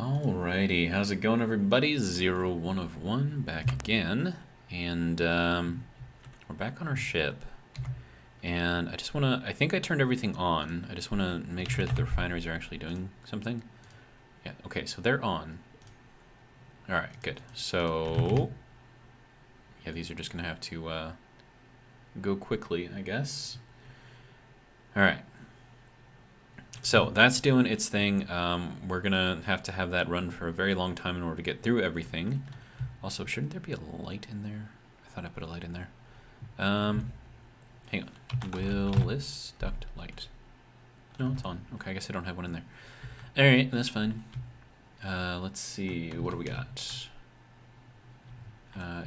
Alrighty, how's it going, everybody? 1 of 1 back again, and we're back on our ship. And I just want to, I think I turned everything on. I just want to make sure that the refineries are actually doing something. Yeah, okay, so they're on. Alright, good. So, yeah, these are just going to have to go quickly, I guess. Alright. So that's doing its thing. We're gonna have to have that run for a very long time in order to get through everything. Also, shouldn't there be a light in there? I thought I put a light in there. Hang on. Will this duct light? No, it's on. Okay, I guess I don't have one in there. Alright, that's fine. Let's see. What do we got?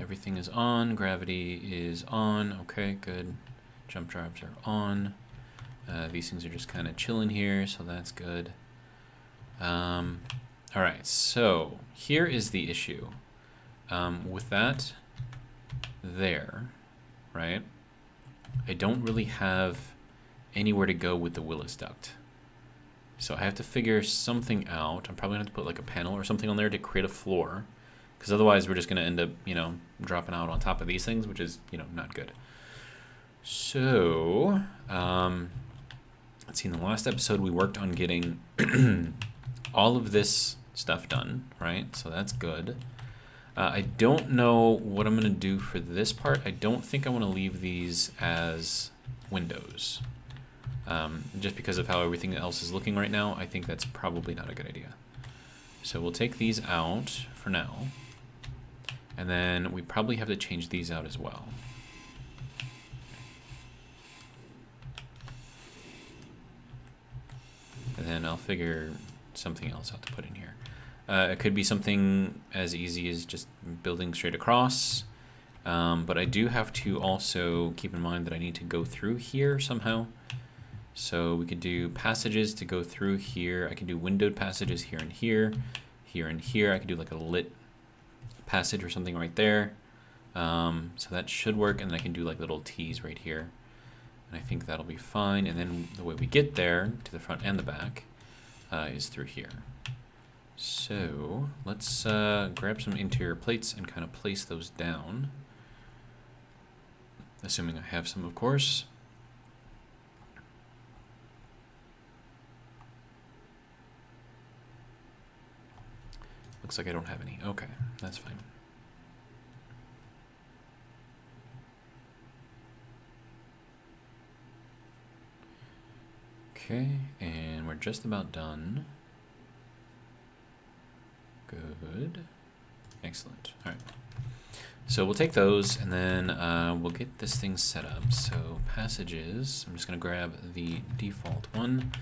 Everything is on. Gravity is on. Okay, good. Jump drives are on. These things are just kind of chilling here, so that's good. Alright, so here is the issue. With that there, right, I don't really have anywhere to go with the Willis duct. So I have to figure something out. I'm probably going to have to put like a panel or something on there to create a floor. Because otherwise we're just going to end up, you know, dropping out on top of these things, which is, you know, not good. So, let's see, in the last episode we worked on getting all of this stuff done, right? So that's good. I don't know what I'm going to do for this part. I don't think I want to leave these as windows. Just because of how everything else is looking right now, I think that's probably not a good idea. So we'll take these out for now. And then we probably have to change these out as well. And then I'll figure something else out to put in here. It could be something as easy as just building straight across. But I do have to also keep in mind that I need to go through here somehow. So we could do passages to go through here. I can do windowed passages here and here, here and here. I could do like a lit passage or something right there. So that should work. And then I can do like little T's right here. And I think that'll be fine. And then the way we get there to the front and the back is through here. So let's grab some interior plates and kind of place those down. Assuming I have some, of course. Looks like I don't have any. Okay, that's fine. Okay, and we're just about done. Good. Excellent. All right. So we'll take those, and then we'll get this thing set up. So passages, I'm just going to grab the default one,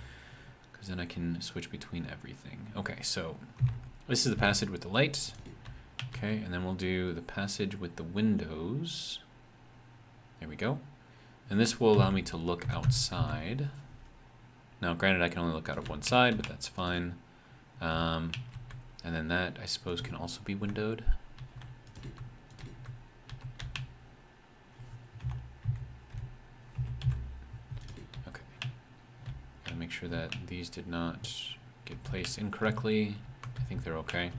because then I can switch between everything. Okay, so this is the passage with the lights. Okay, and then we'll do the passage with the windows. There we go. And this will allow me to look outside. Now, granted, I can only look out of one side, but that's fine. And then that, I suppose, can also be windowed. Okay. Gotta make sure that these did not get placed incorrectly. I think they're okay.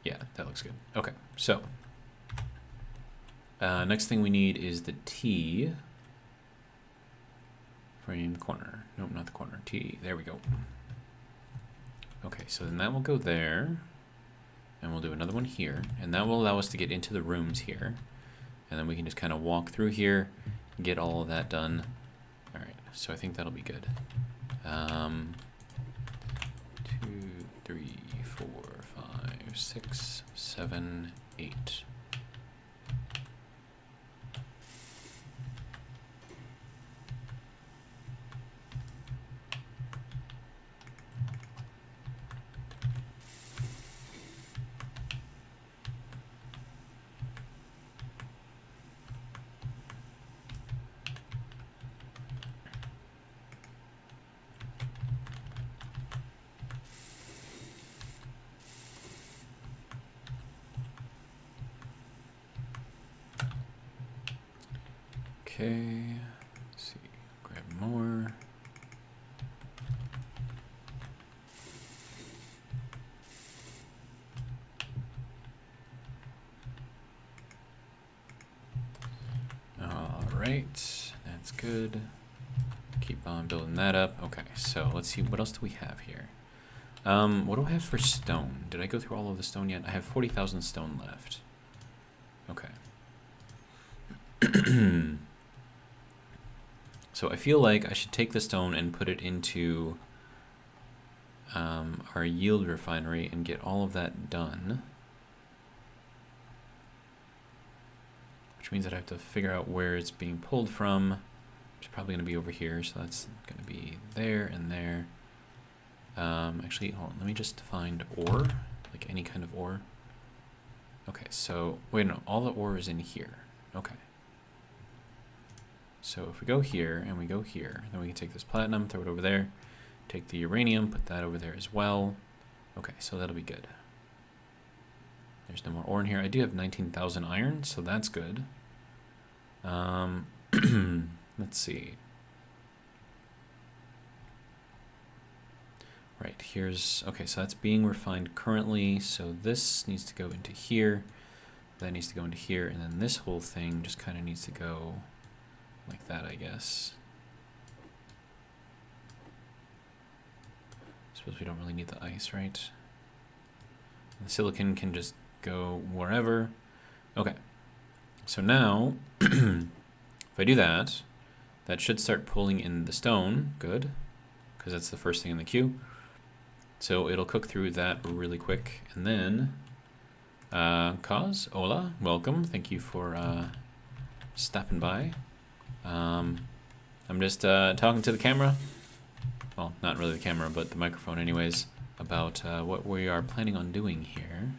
Yeah, that looks good. Okay, so next thing we need is the T. Frame corner. Nope, not the corner. T. There we go. Okay, so then that will go there. And we'll do another one here. And that will allow us to get into the rooms here. And then we can just kind of walk through here, get all of that done. All right, so I think that'll be good. 2, 3, 4, 5, 6, 7, 8. Okay, let's see, grab more. right, that's good. Keep on building that up. Okay, so let's see, what else do we have here? What do I have for stone? Did I go through all of the stone yet? I have 40,000 stone left. Okay. So I feel like I should take the stone and put it into our yield refinery and get all of that done. Which means that I have to figure out where it's being pulled from. It's probably going to be over here, so that's going to be there and there. Actually, hold on, let me just find ore, like any kind of ore. Okay, so, wait, no, all the ore is in here. Okay. So if we go here and we go here, then we can take this platinum, throw it over there, take the uranium, put that over there as well. Okay, so that'll be good. There's no more ore in here. I do have 19,000 iron, so that's good. Let's see. Right, here's, okay, so that's being refined currently, so this needs to go into here, that needs to go into here, and then this whole thing just kind of needs to go like that, I guess. Suppose we don't really need the ice, right? The silicon can just go wherever. Okay, so now, if I do that, that should start pulling in the stone, good, because that's the first thing in the queue. So it'll cook through that really quick, and then, Kaz, hola, welcome, thank you for stopping by. I'm just talking to the camera, well, not really the camera, but the microphone anyways, about what we are planning on doing here.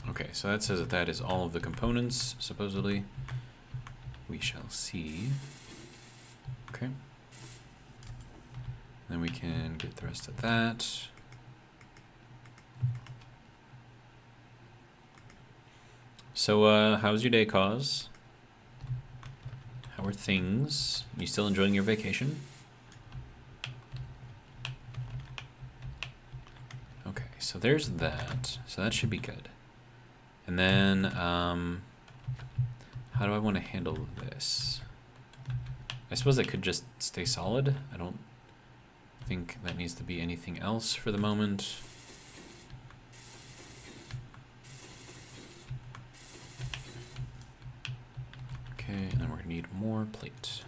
Okay, so that says that that is all of the components, supposedly. We shall see. Okay. Then we can get the rest of that. So, how's your day, Cause? How are things? You still enjoying your vacation? Okay, so there's that. So that should be good. And then, how do I want to handle this? I suppose it could just stay solid. I don't think that needs to be anything else for the moment. Okay, and then we're gonna need more plate.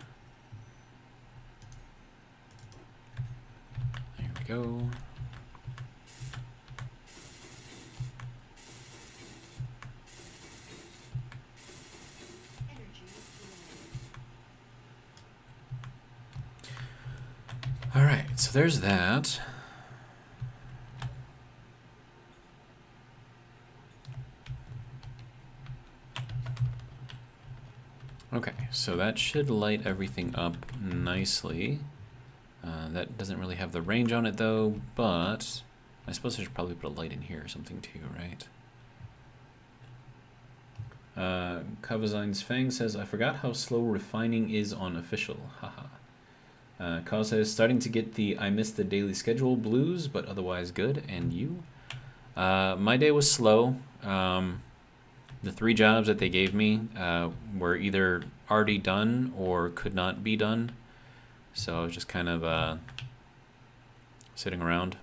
There we go. All right, so there's that. Okay, so that should light everything up nicely. That doesn't really have the range on it though, but I suppose I should probably put a light in here or something too, right? Kavazine's Fang says, I forgot how slow refining is on official, haha. Kyle says, starting to get the I missed the daily schedule blues, but otherwise good. And you? My day was slow. The 3 jobs that they gave me were either already done or could not be done. So I was just kind of sitting around.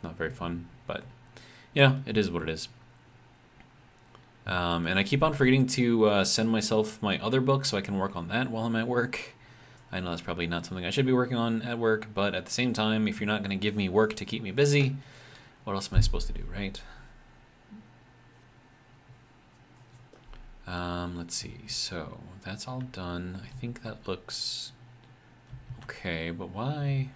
Not very fun, but yeah, it is what it is. And I keep on forgetting to send myself my other book so I can work on that while I'm at work. I know that's probably not something I should be working on at work, but at the same time, if you're not going to give me work to keep me busy, what else am I supposed to do, right? Let's see. So that's all done. I think that looks okay, but why?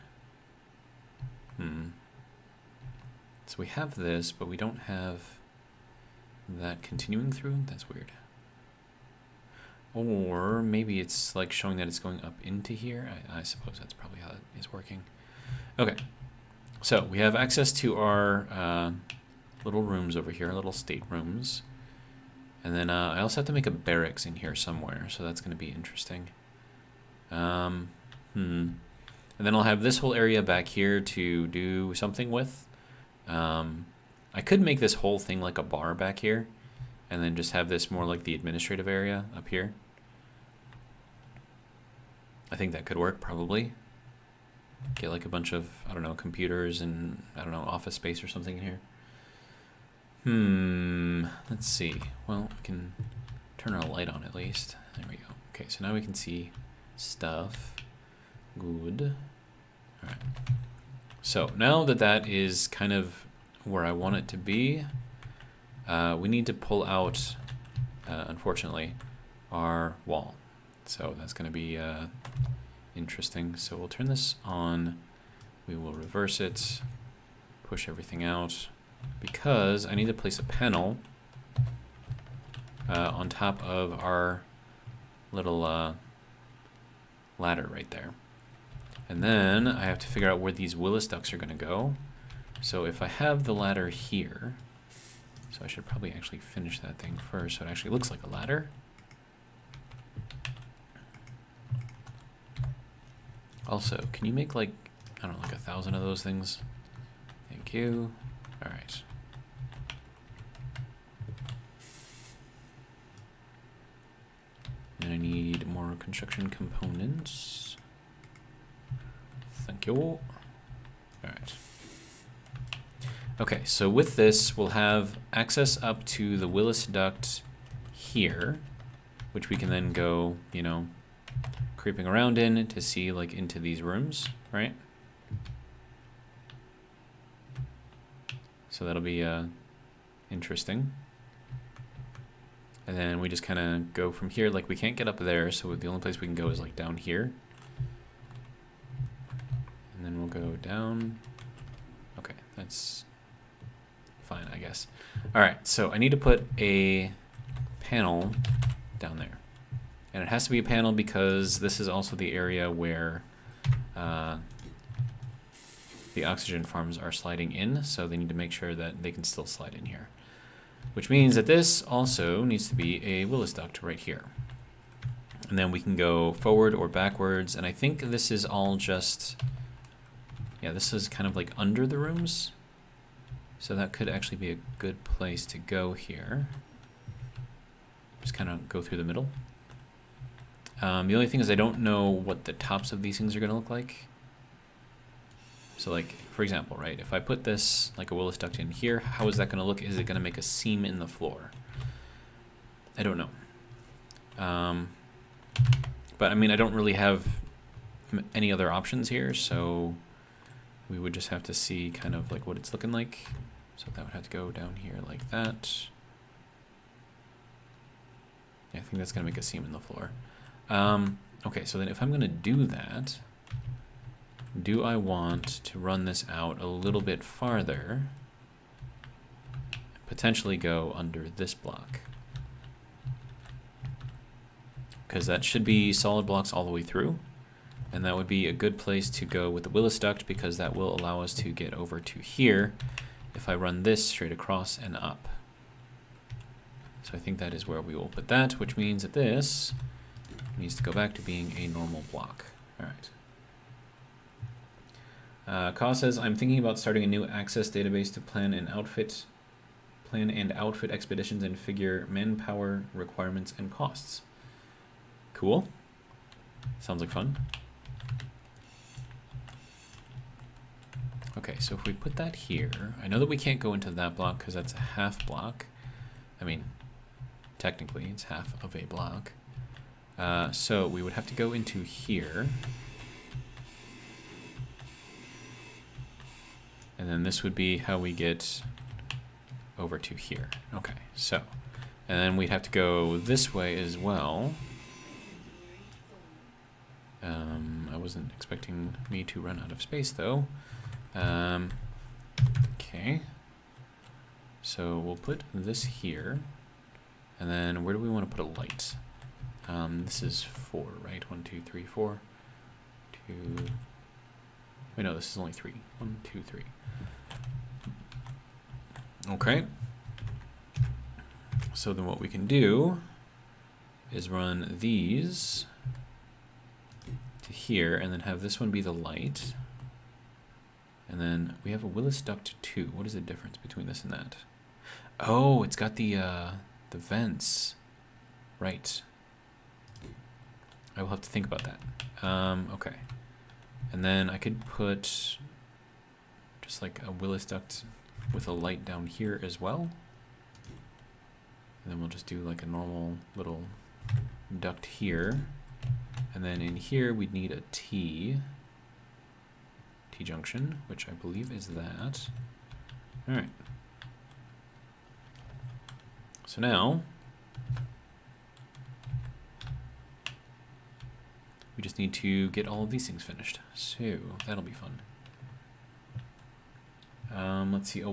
So we have this, but we don't have that continuing through. That's weird. Or maybe it's like showing that it's going up into here. I suppose that's probably how it is working. Okay, so we have access to our little rooms over here, little state rooms. And then I also have to make a barracks in here somewhere, so that's going to be interesting. And then I'll have this whole area back here to do something with. I could make this whole thing like a bar back here, and then just have this more like the administrative area up here. I think that could work, probably. Get like a bunch of, I don't know, computers and, I don't know, office space or something in here. Let's see. Well, we can turn our light on at least. There we go. Okay, so now we can see stuff. Good. All right. So now that that is kind of where I want it to be, we need to pull out, unfortunately, our wall. So that's going to be interesting. So we'll turn this on. We will reverse it, push everything out, because I need to place a panel on top of our little ladder right there. And then I have to figure out where these Willis ducts are going to go. So if I have the ladder here, so I should probably actually finish that thing first so it actually looks like a ladder. Also, can you make like, I don't know, like 1,000 of those things? Thank you. All right. And I need more construction components. Thank you. All right. Okay, so with this, we'll have access up to the Willis duct here, which we can then go, you know, creeping around in to see like into these rooms, right? So that'll be interesting. And then we just kind of go from here. Like we can't get up there, so the only place we can go is like down here. And then we'll go down. Okay, that's fine, I guess. All right, so I need to put a panel down there. And it has to be a panel because this is also the area where the oxygen farms are sliding in, so they need to make sure that they can still slide in here. Which means that this also needs to be a Willis duct right here. And then we can go forward or backwards, and I think this is all just, yeah, this is kind of like under the rooms. So that could actually be a good place to go here. Just kind of go through the middle. The only thing is I don't know what the tops of these things are going to look like. So like, for example, right, if I put this, like a Willis duct in here, how is that going to look? Is it going to make a seam in the floor? I don't know. But I mean, I don't really have any other options here, so we would just have to see kind of like what it's looking like. So that would have to go down here like that. Yeah, I think that's going to make a seam in the floor. Okay, so then if I'm going to do that, do I want to run this out a little bit farther? Potentially go under this block. Because that should be solid blocks all the way through. And that would be a good place to go with the Willis duct because that will allow us to get over to here if I run this straight across and up. So I think that is where we will put that, which means that this needs to go back to being a normal block. All right. Ka says, I'm thinking about starting a new access database to plan and outfit expeditions and figure manpower requirements and costs. Cool. Sounds like fun. Okay, so if we put that here, I know that we can't go into that block because that's a half block. I mean, technically it's half of a block. So we would have to go into here. And then this would be how we get over to here. Okay, so, and then we'd have to go this way as well. I wasn't expecting me to run out of space though. Okay. So we'll put this here. And then where do we want to put a light? This is 4, right? 1, 2, 3, 4. 2. Wait, no, this is only 3. 1, 2, 3. Okay. So then what we can do is run these to here, and then have this one be the light. And then we have a Willis duct 2. What is the difference between this and that? Oh, it's got the vents. Right. I will have to think about that. Okay. And then I could put just like a Willis duct with a light down here as well. And then we'll just do like a normal little duct here. And then in here we'd need a T-junction, which I believe is that. All right. So now we just need to get all of these things finished. So that'll be fun. Let's see.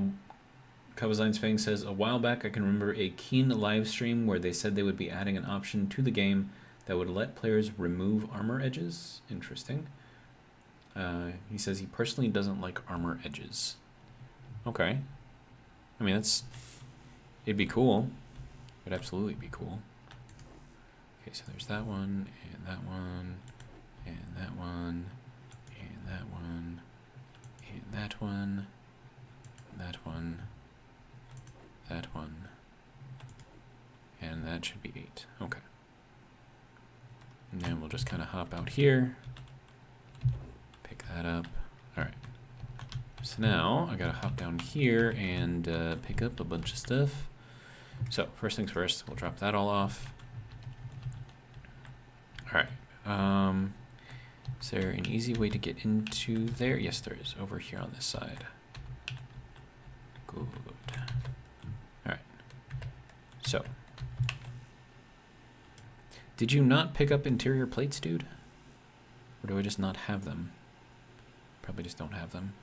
Kawazine's Fang says, a while back I can remember a Keen live stream where they said they would be adding an option to the game that would let players remove armor edges. Interesting. He says he personally doesn't like armor edges. Okay. I mean, it'd be cool. It'd absolutely be cool. Okay, so there's that one, and that one, and that one, and that one, and that one, that one, that one, and that should be 8. Okay. And then we'll just kind of hop out here, pick that up. All right. So now I gotta hop down here and pick up a bunch of stuff. So first things first, we'll drop that all off. All right. Is there an easy way to get into there? Yes, there is. Over here on this side. Good. All right. So, did you not pick up interior plates, dude? Or do I just not have them? Probably just don't have them.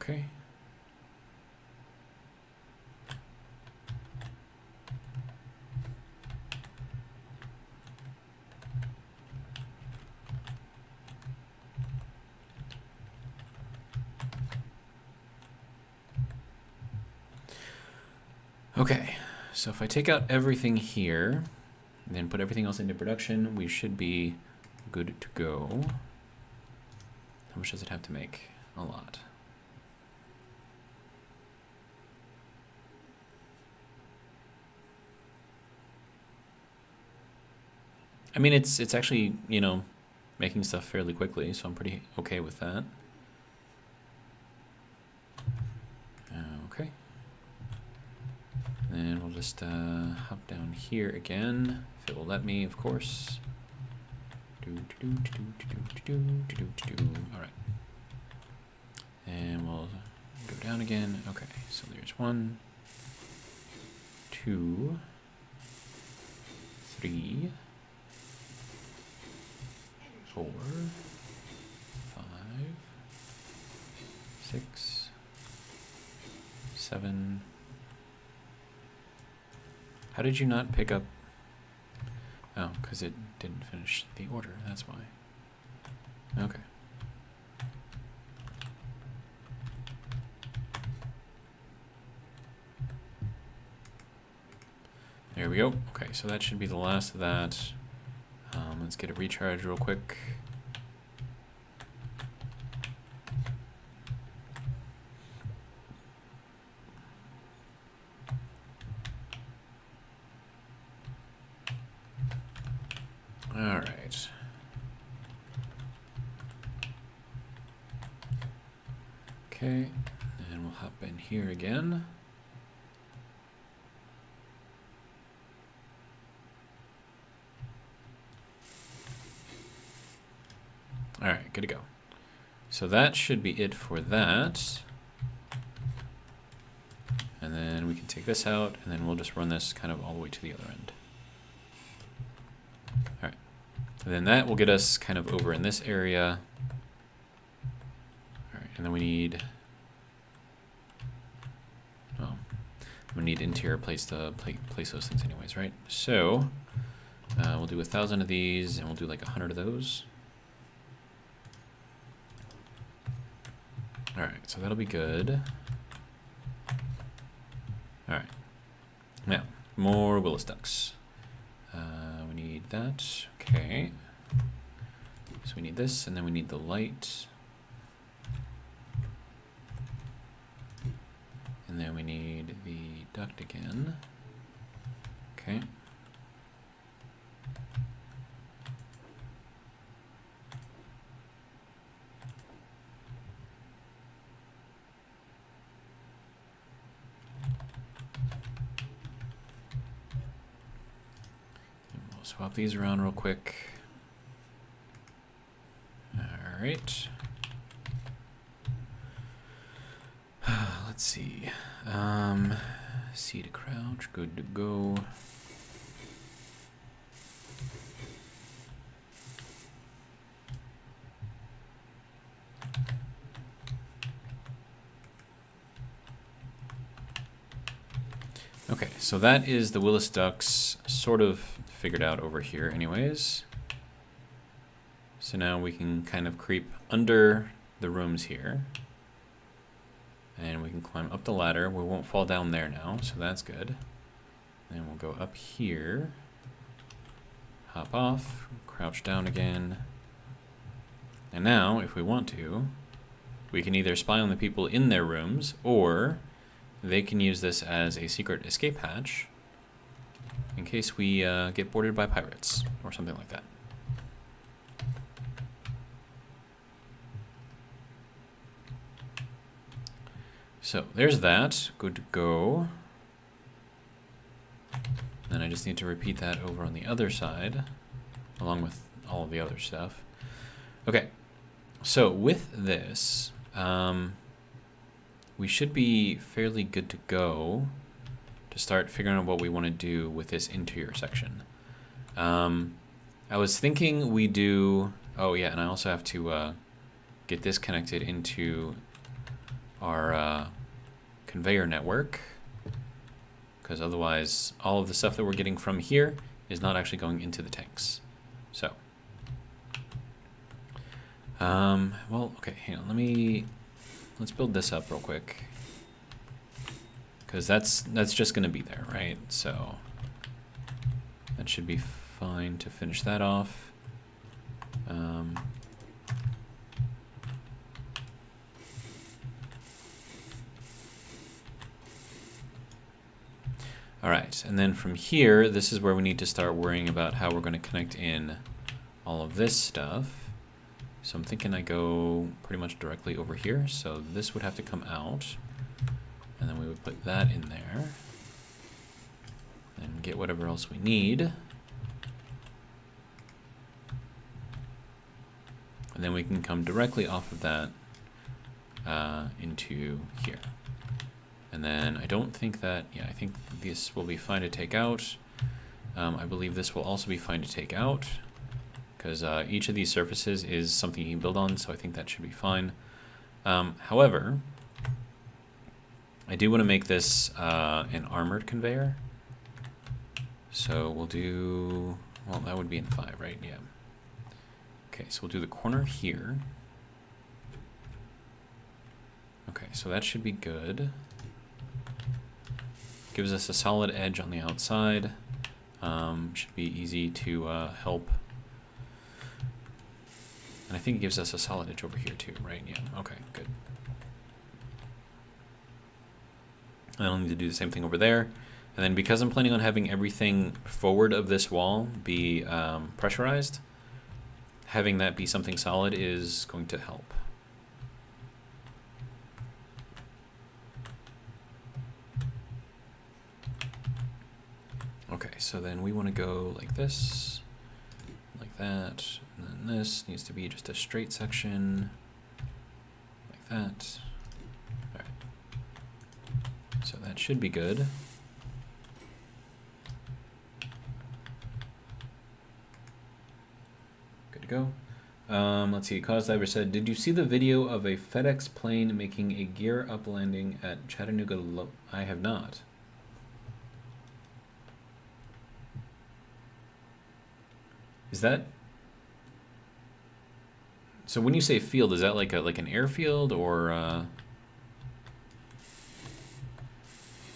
Okay. Okay, so if I take out everything here, and then put everything else into production, we should be good to go. How much does it have to make? A lot. I mean, it's actually, you know, making stuff fairly quickly, so I'm pretty okay with that. Okay. And we'll just hop down here again, if it will let me, of course. All right. And we'll go down again. Okay, so there's 1, 2, 3, 4, 5, 6, 7. How did you not pick up? Oh, because it didn't finish the order, that's why. Okay. There we go. Okay, so that should be the last of that. Let's get a recharge real quick. All right. Okay, and we'll hop in here again. All right, good to go. So that should be it for that. And then we can take this out, and then we'll just run this kind of all the way to the other end. All right. And then that will get us kind of over in this area. All right, and then we need I'm gonna need interior place to place those things anyways, right? So we'll do 1,000 of these, and we'll do like 100 of those. All right, so that'll be good. All right, now more Willis ducks. We need that. Okay. So we need this, and then we need the light. And then we need the duct again. Okay. And we'll swap these around real quick. All right. Let's see. C to crouch, good to go. Okay, so that is the Willis ducks sort of figured out over here anyways. So now we can kind of creep under the rooms here. And we can climb up the ladder. We won't fall down there now, so that's good. And we'll go up here. Hop off, crouch down again. And now, if we want to, we can either spy on the people in their rooms, or they can use this as a secret escape hatch in case we get boarded by pirates or something like that. So there's that, good to go. Then I just need to repeat that over on the other side, along with all of the other stuff. Okay, so with this, we should be fairly good to go to start figuring out what we want to do with this interior section. I was thinking we do, oh yeah, and I also have to get this connected into our conveyor network, because otherwise all of the stuff that we're getting from here is not actually going into the tanks. So, well, okay, hang on, let's build this up real quick, because that's just going to be there, right? So that should be fine to finish that off. All right, and then from here, this is where we need to start worrying about how we're going to connect in all of this stuff. So I'm thinking I go pretty much directly over here. So this would have to come out, and then we would put that in there and get whatever else we need. And then we can come directly off of that into here. And then I don't think that, yeah, I think this will be fine to take out. I believe this will also be fine to take out, because each of these surfaces is something you can build on, so I think that should be fine. However, I do want to make this an armored conveyor. So we'll do, well, that would be in 5, right? Yeah. Okay, so we'll do the corner here. Okay, so that should be good. Gives us a solid edge on the outside. Should be easy to help. And I think it gives us a solid edge over here too, right? Yeah, okay, good. I don't need to do the same thing over there. And then because I'm planning on having everything forward of this wall be pressurized, having that be something solid is going to help. Okay, so then we want to go like this, like that, and then this needs to be just a straight section, like that. All right, so that should be good. Good to go. Let's see, Cause Diver said, did you see the video of a FedEx plane making a gear up landing at Chattanooga? I have not. Is that... So when you say field, is that like an airfield or...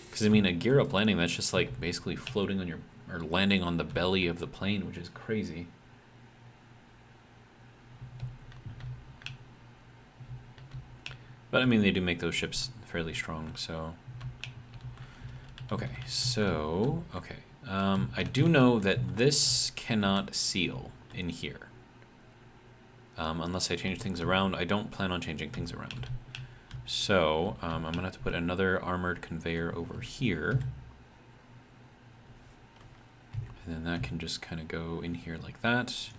Because I mean, a gear up landing, that's just like basically floating on your... or landing on the belly of the plane, which is crazy. But I mean, they do make those ships fairly strong, so... Okay, so... Okay. I do know that this cannot seal in here. Unless I change things around. I don't plan on changing things around. So, I'm going to have to put another armored conveyor over here. And then that can just kind of go in here like that.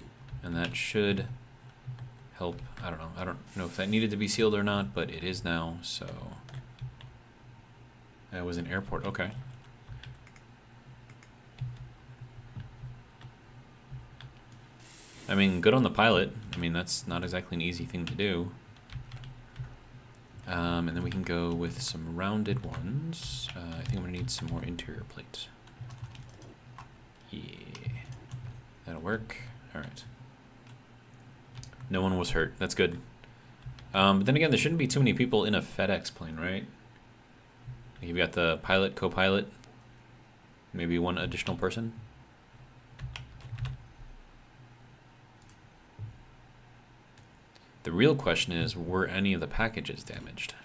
And that should help. I don't know. I don't know if that needed to be sealed or not, but it is now, so... That was an airport. Okay. I mean, good on the pilot. I mean, that's not exactly an easy thing to do. And then we can go with some rounded ones. I think I'm going to need some more interior plate. Yeah. That'll work. Alright. No one was hurt. That's good. But then again, there shouldn't be too many people in a FedEx plane, right? You've got the pilot, co-pilot, maybe one additional person. The real question is, were any of the packages damaged?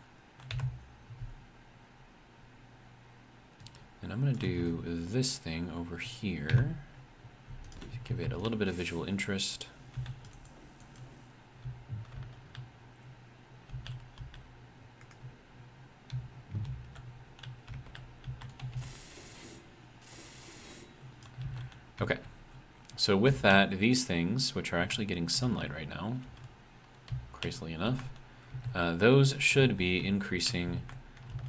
And I'm going to do this thing over here. Give it a little bit of visual interest. Okay. So with that, these things, which are actually getting sunlight right now, crazily enough, those should be increasing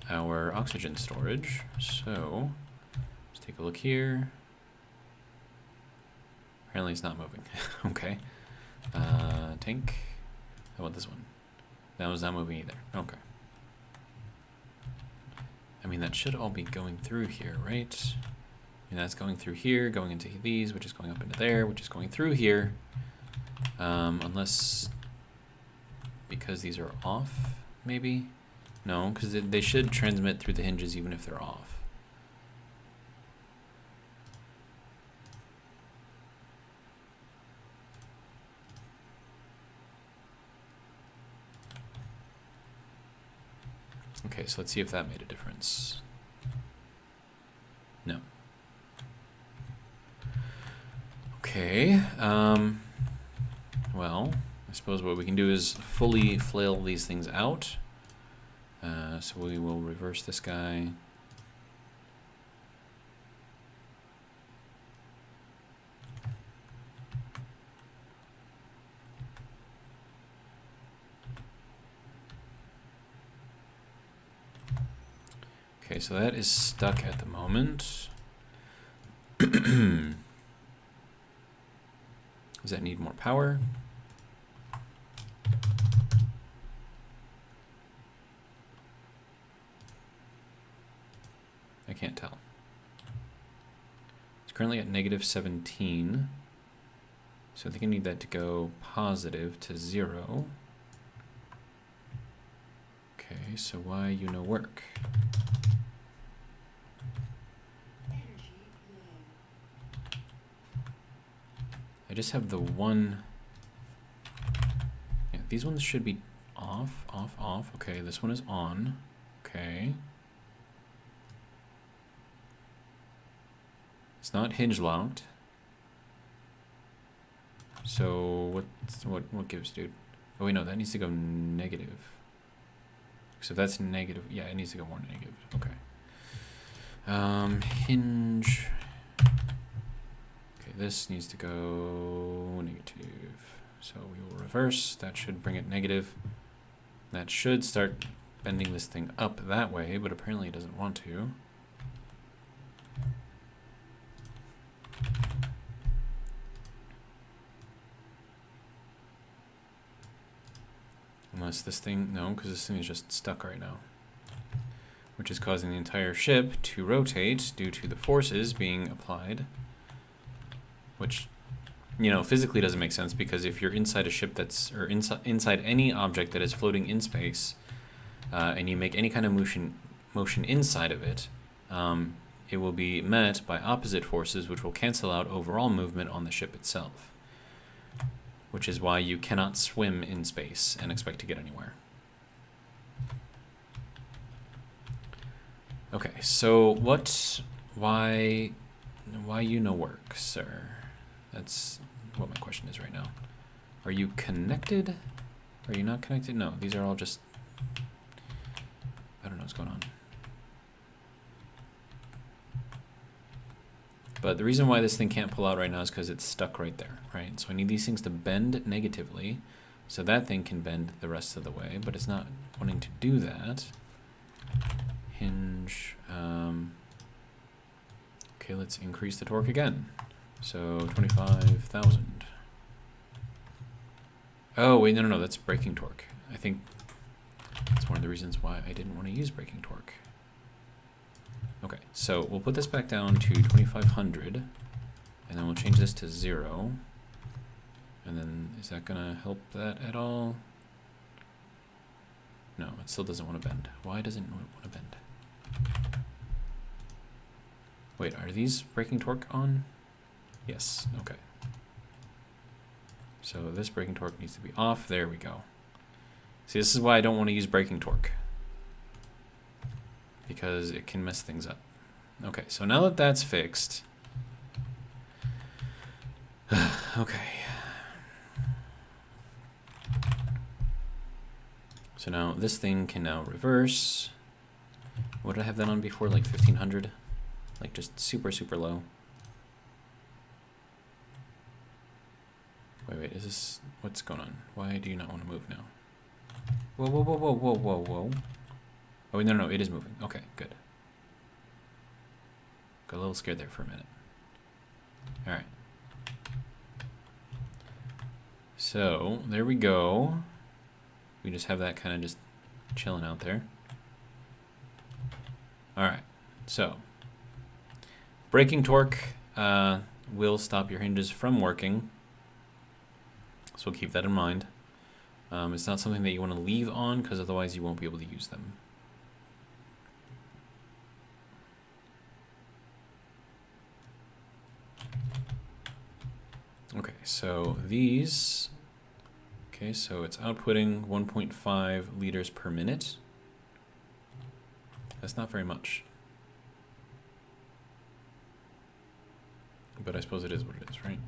our oxygen storage. So let's take a look here. Apparently it's not moving. Okay. Tank. How about this one? That was not moving either. Okay. I mean, that should all be going through here, right? And that's going through here, going into these, which is going up into there, which is going through here. Unless... because these are off, maybe? No, because they should transmit through the hinges even if they're off. Okay, so let's see if that made a difference. No. Okay, well... I suppose what we can do is fully flail these things out. So we will reverse this guy. Okay, so that is stuck at the moment. Does that need more power? I can't tell. It's currently at -17. So I think I need that to go positive to 0. Okay, so why you no work? I just have the one. Yeah, these ones should be off, off, off. Okay, this one is on. Okay. It's not hinge locked. So what gives, dude? Oh wait, no, that needs to go negative. So if that's negative, yeah, it needs to go more negative. Okay. Hinge. Okay, this needs to go negative. So we will reverse. That should bring it negative. That should start bending this thing up that way, but apparently it doesn't want to. Unless this thing, no, because this thing is just stuck right now, which is causing the entire ship to rotate due to the forces being applied, which physically doesn't make sense, because if you're inside a ship or inside any object that is floating in space, and you make any kind of motion inside of it, it will be met by opposite forces, which will cancel out overall movement on the ship itself. Which is why you cannot swim in space and expect to get anywhere. Okay, so why you no work, sir? That's what my question is right now. Are you connected? Are you not connected? No, these are all just, I don't know what's going on. But the reason why this thing can't pull out right now is because it's stuck right there, right? So I need these things to bend negatively so that thing can bend the rest of the way, but it's not wanting to do that. Hinge. Okay, let's increase the torque again. So 25,000. Oh, wait, no, that's braking torque. I think that's one of the reasons why I didn't want to use braking torque. Okay, so we'll put this back down to 2,500, and then we'll change this to 0. And then, is that gonna help that at all? No, it still doesn't want to bend. Why doesn't it want to bend? Wait, are these braking torque on? Yes, okay. So this braking torque needs to be off. There we go. See, this is why I don't want to use braking torque, because it can mess things up. Okay, so now that that's fixed, okay. So now this thing can now reverse. What did I have that on before? Like 1,500? Like just super, super low. Wait, is this, what's going on? Why do you not want to move now? Whoa, whoa, whoa, whoa, whoa, whoa, whoa. Oh, wait, no, it is moving. Okay, good. Got a little scared there for a minute. All right. So, there we go. We just have that kind of just chilling out there. All right, so braking torque will stop your hinges from working. So we'll keep that in mind. It's not something that you want to leave on, because otherwise you won't be able to use them. Okay, so these, okay, so it's outputting 1.5 liters per minute. That's not very much. But I suppose it is what it is, right?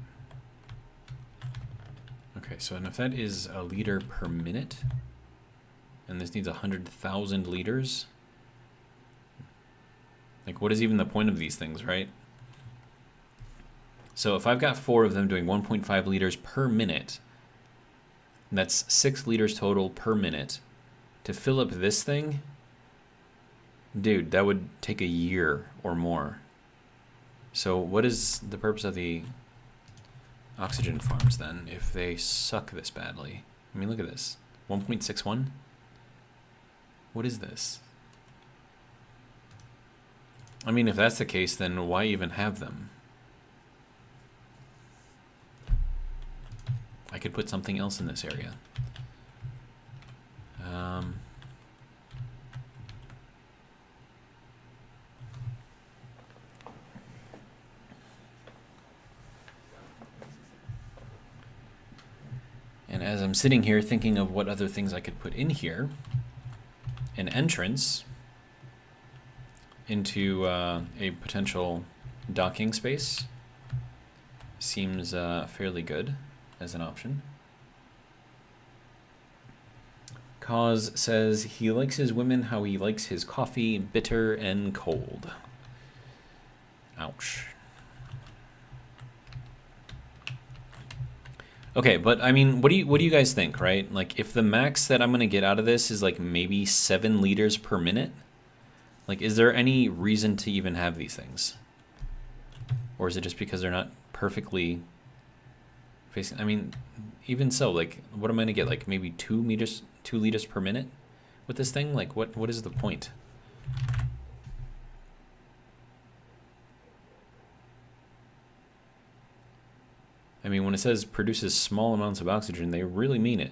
Okay, so and if that is a liter per minute, and this needs 100,000 liters, like what is even the point of these things, right? So if I've got 4 of them doing 1.5 liters per minute, that's 6 liters total per minute. To fill up this thing, dude, that would take a year or more. So what is the purpose of the oxygen farms then if they suck this badly? I mean, look at this. 1.61? What is this? I mean, if that's the case, then why even have them? I could put something else in this area. And as I'm sitting here thinking of what other things I could put in here, an entrance into a potential docking space seems fairly good as an option. Cause says he likes his women how he likes his coffee, bitter and cold. Ouch. Okay, but I mean, what do you guys think, right? Like, if the max that I'm gonna get out of this is like maybe 7 liters per minute, like, is there any reason to even have these things? Or is it just because they're not perfectly facing? I mean, even so, like, what am I gonna get? Like maybe 2 liters per minute with this thing? Like, what is the point? I mean, when it says produces small amounts of oxygen, they really mean it.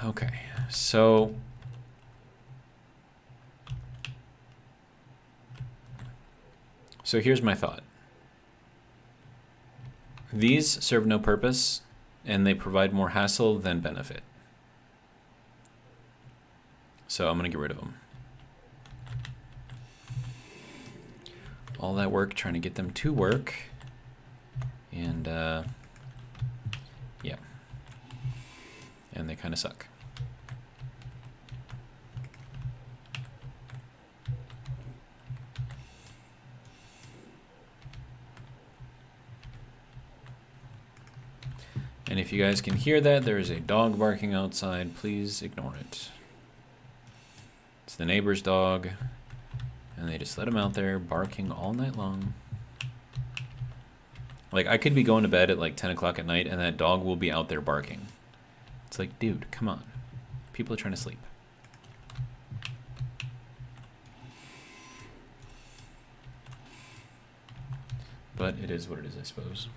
Okay, so here's my thought. These serve no purpose, and they provide more hassle than benefit. So I'm going to get rid of them. All that work trying to get them to work, and yeah, and they kind of suck. And if you guys can hear that, there is a dog barking outside. Please ignore it. It's the neighbor's dog, and they just let him out there barking all night long. Like, I could be going to bed at like 10 o'clock at night, and that dog will be out there barking. It's like, dude, come on. People are trying to sleep. But it is what it is, I suppose.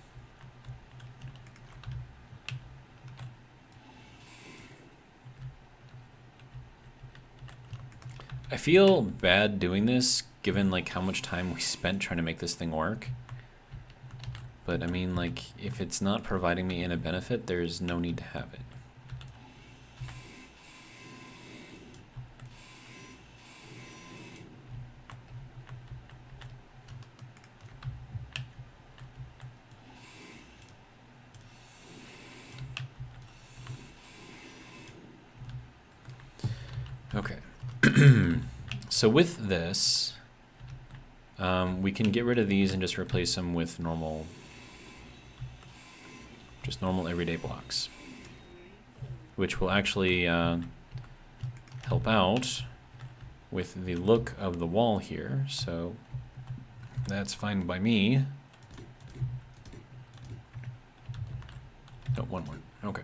I feel bad doing this, given like how much time we spent trying to make this thing work. But I mean, like, if it's not providing me any benefit, there's no need to have it. Okay. So with this, we can get rid of these and just replace them with normal, just normal everyday blocks, which will actually help out with the look of the wall here. So that's fine by me. Oh, one more. Okay.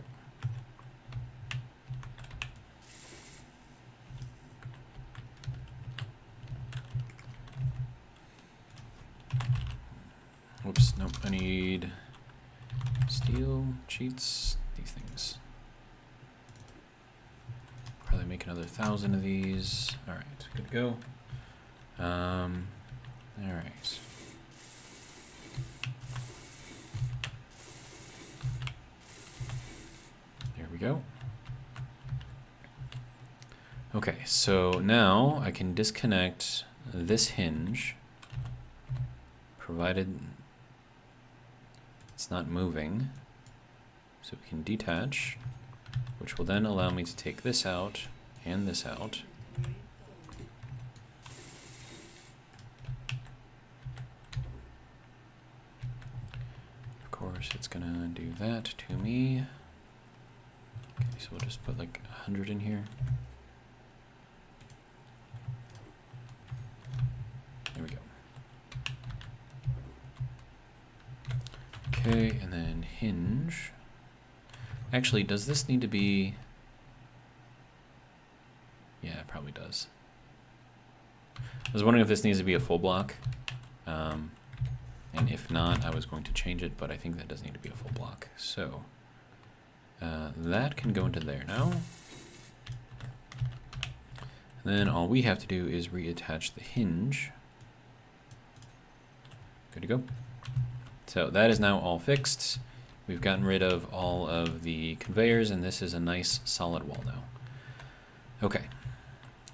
Whoops, nope, I need steel, cheats, these things. Probably make another 1,000 of these. All right, good to go. All right. There we go. Okay, so now I can disconnect this hinge, provided it's not moving. So we can detach, which will then allow me to take this out and this out. Of course, it's gonna do that to me. Okay, so we'll just put like 100 in here. There we go. Okay, and then hinge. Actually, does this need to be... Yeah, it probably does. I was wondering if this needs to be a full block. And if not, I was going to change it, but I think that does need to be a full block. So, that can go into there now. And then all we have to do is reattach the hinge. Good to go. So that is now all fixed. We've gotten rid of all of the conveyors, and this is a nice solid wall now. Okay,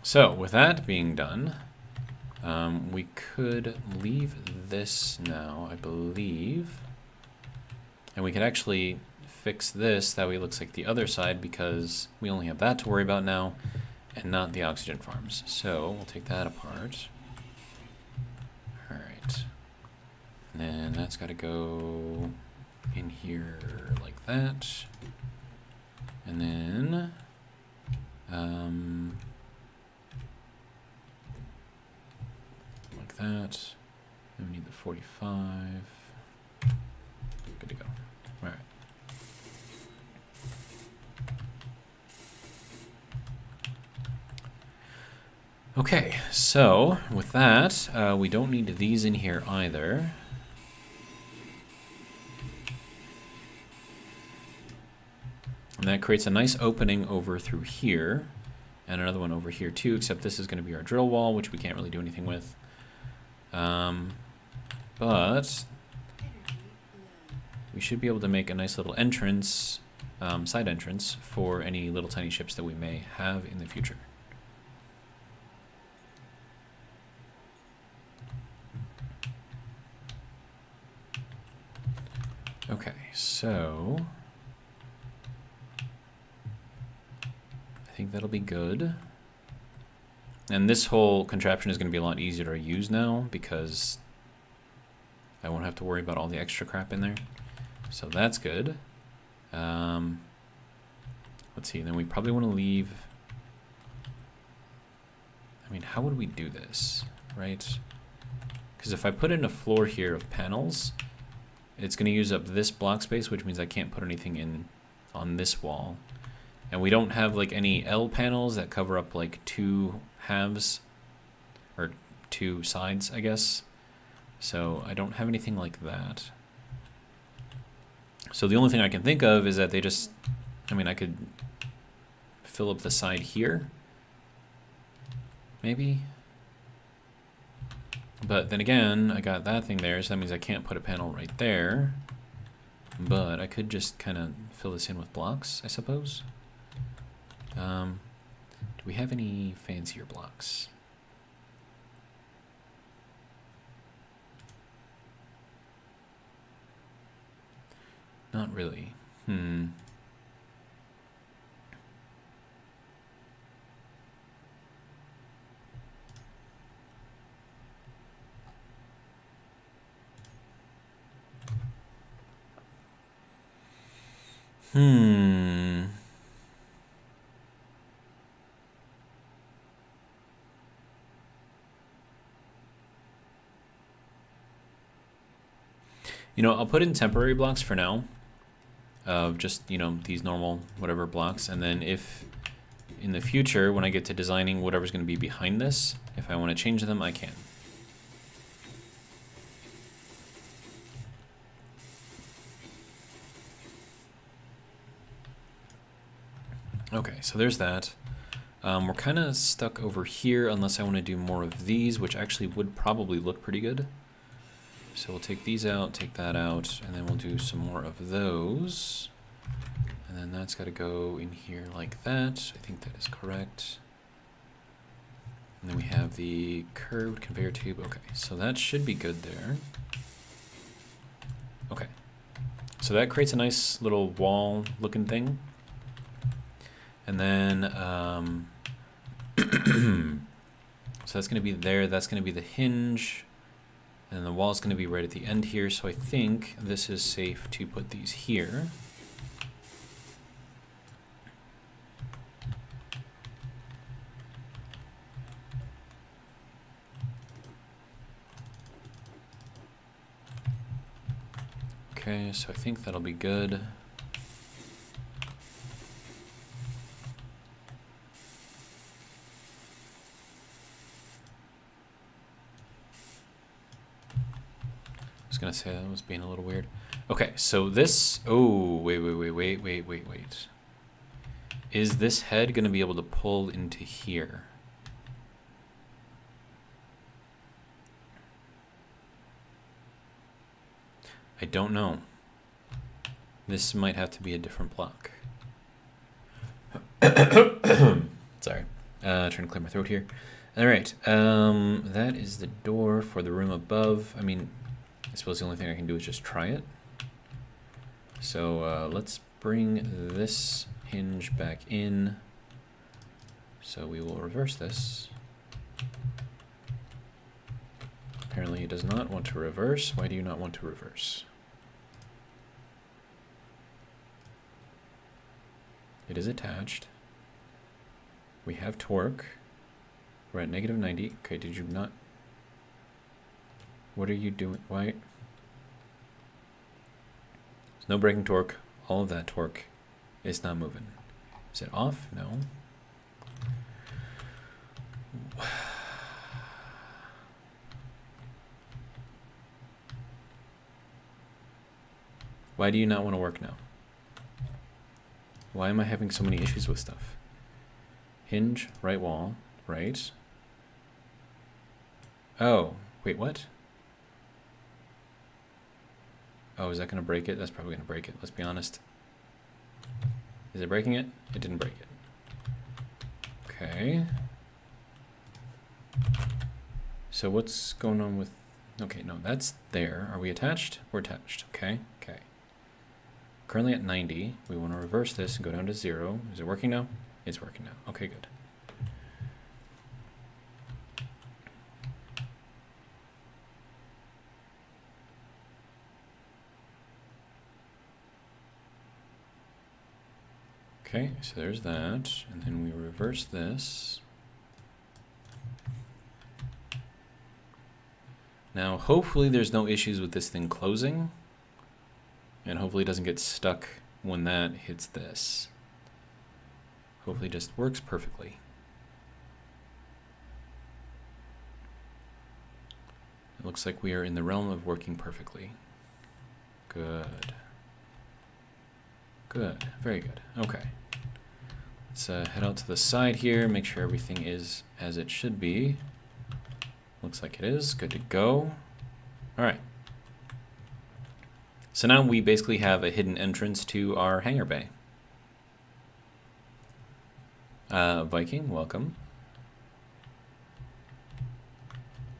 so with that being done, we could leave this now, I believe. And we could actually fix this, that way it looks like the other side, because we only have that to worry about now, and not the oxygen farms. So we'll take that apart. All right. And then that's got to go in here like that. And then like that. And we need the 45. Good to go. All right. Okay, so with that, we don't need these in here either. And that creates a nice opening over through here. And another one over here too, except this is going to be our drill wall, which we can't really do anything with. But we should be able to make a nice little entrance, side entrance, for any little tiny ships that we may have in the future. Okay, so I think that'll be good. And this whole contraption is going to be a lot easier to use now because I won't have to worry about all the extra crap in there. So that's good. Let's see, then we probably want to leave... I mean, how would we do this, right? Because if I put in a floor here of panels, it's going to use up this block space, which means I can't put anything in on this wall. And we don't have like any L panels that cover up like two halves, or two sides, I guess. So I don't have anything like that. So the only thing I can think of is that they just, I mean, I could fill up the side here, maybe. But then again, I got that thing there, so that means I can't put a panel right there. But I could just kind of fill this in with blocks, I suppose. Do we have any fancier blocks? Not really. You know, I'll put in temporary blocks for now. Of just, you know, these normal whatever blocks. And then if in the future, when I get to designing whatever's going to be behind this, if I want to change them, I can. Okay, so there's that. We're kind of stuck over here unless I want to do more of these, which actually would probably look pretty good. So we'll take these out, take that out, and then we'll do some more of those. And then that's got to go in here like that. I think that is correct. And then we have the curved conveyor tube. Okay, so that should be good there. Okay, so that creates a nice little wall looking thing. And then, so that's going to be there. That's going to be the hinge. And the wall's going to be right at the end here. So I think this is safe to put these here. Okay, so I think that'll be good. Gonna say that was being a little weird. Okay, so this, oh, wait. Is this head gonna be able to pull into here? I don't know. This might have to be a different block. Sorry, trying to clear my throat here. All right, that is the door for the room above. I mean, I suppose the only thing I can do is just try it. So let's bring this hinge back in. So we will reverse this. Apparently it does not want to reverse. Why do you not want to reverse? It is attached. We have torque. We're at -90. Okay, did you not... What are you doing? Why? There's no breaking torque. All of that torque is not moving. Is it off? No. Why do you not want to work now? Why am I having so many issues with stuff? Hinge, right wall, right. Oh, wait, what? Oh, is that going to break it? That's probably going to break it, let's be honest. Is it breaking it? It didn't break it. Okay. So what's going on with... Okay, no, that's there. Are we attached? We're attached. Okay, okay. Currently at 90. We want to reverse this and go down to 0. Is it working now? It's working now. Okay, good. Okay, so there's that. And then we reverse this. Now, hopefully there's no issues with this thing closing. And hopefully it doesn't get stuck when that hits this. Hopefully it just works perfectly. It looks like we are in the realm of working perfectly. Good. Good. Very good. Okay. Let's head out to the side here, make sure everything is as it should be. Looks like it is. Good to go. All right. So now we basically have a hidden entrance to our hangar bay. Viking, welcome.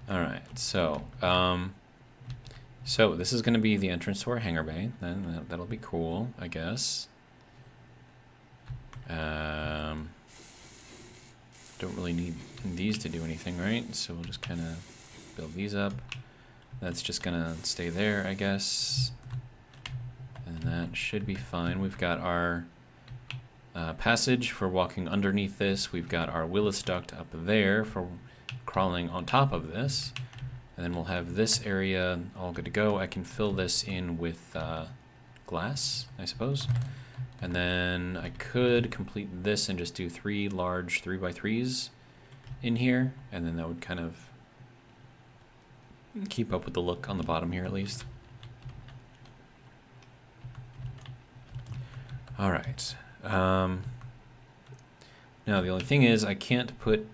All right, so this is going to be the entrance to our hangar bay. Then that'll be cool, I guess. Don't really need these to do anything, right? So we'll just kind of build these up. That's just gonna stay there, I guess. And that should be fine. We've got our passage for walking underneath this. We've got our Willis duct up there for crawling on top of this. And then we'll have this area all good to go. I can fill this in with glass, I suppose. And then I could complete this and just do 3 large 3x3s in here. And then that would kind of keep up with the look on the bottom here at least. All right. Now the only thing is I can't put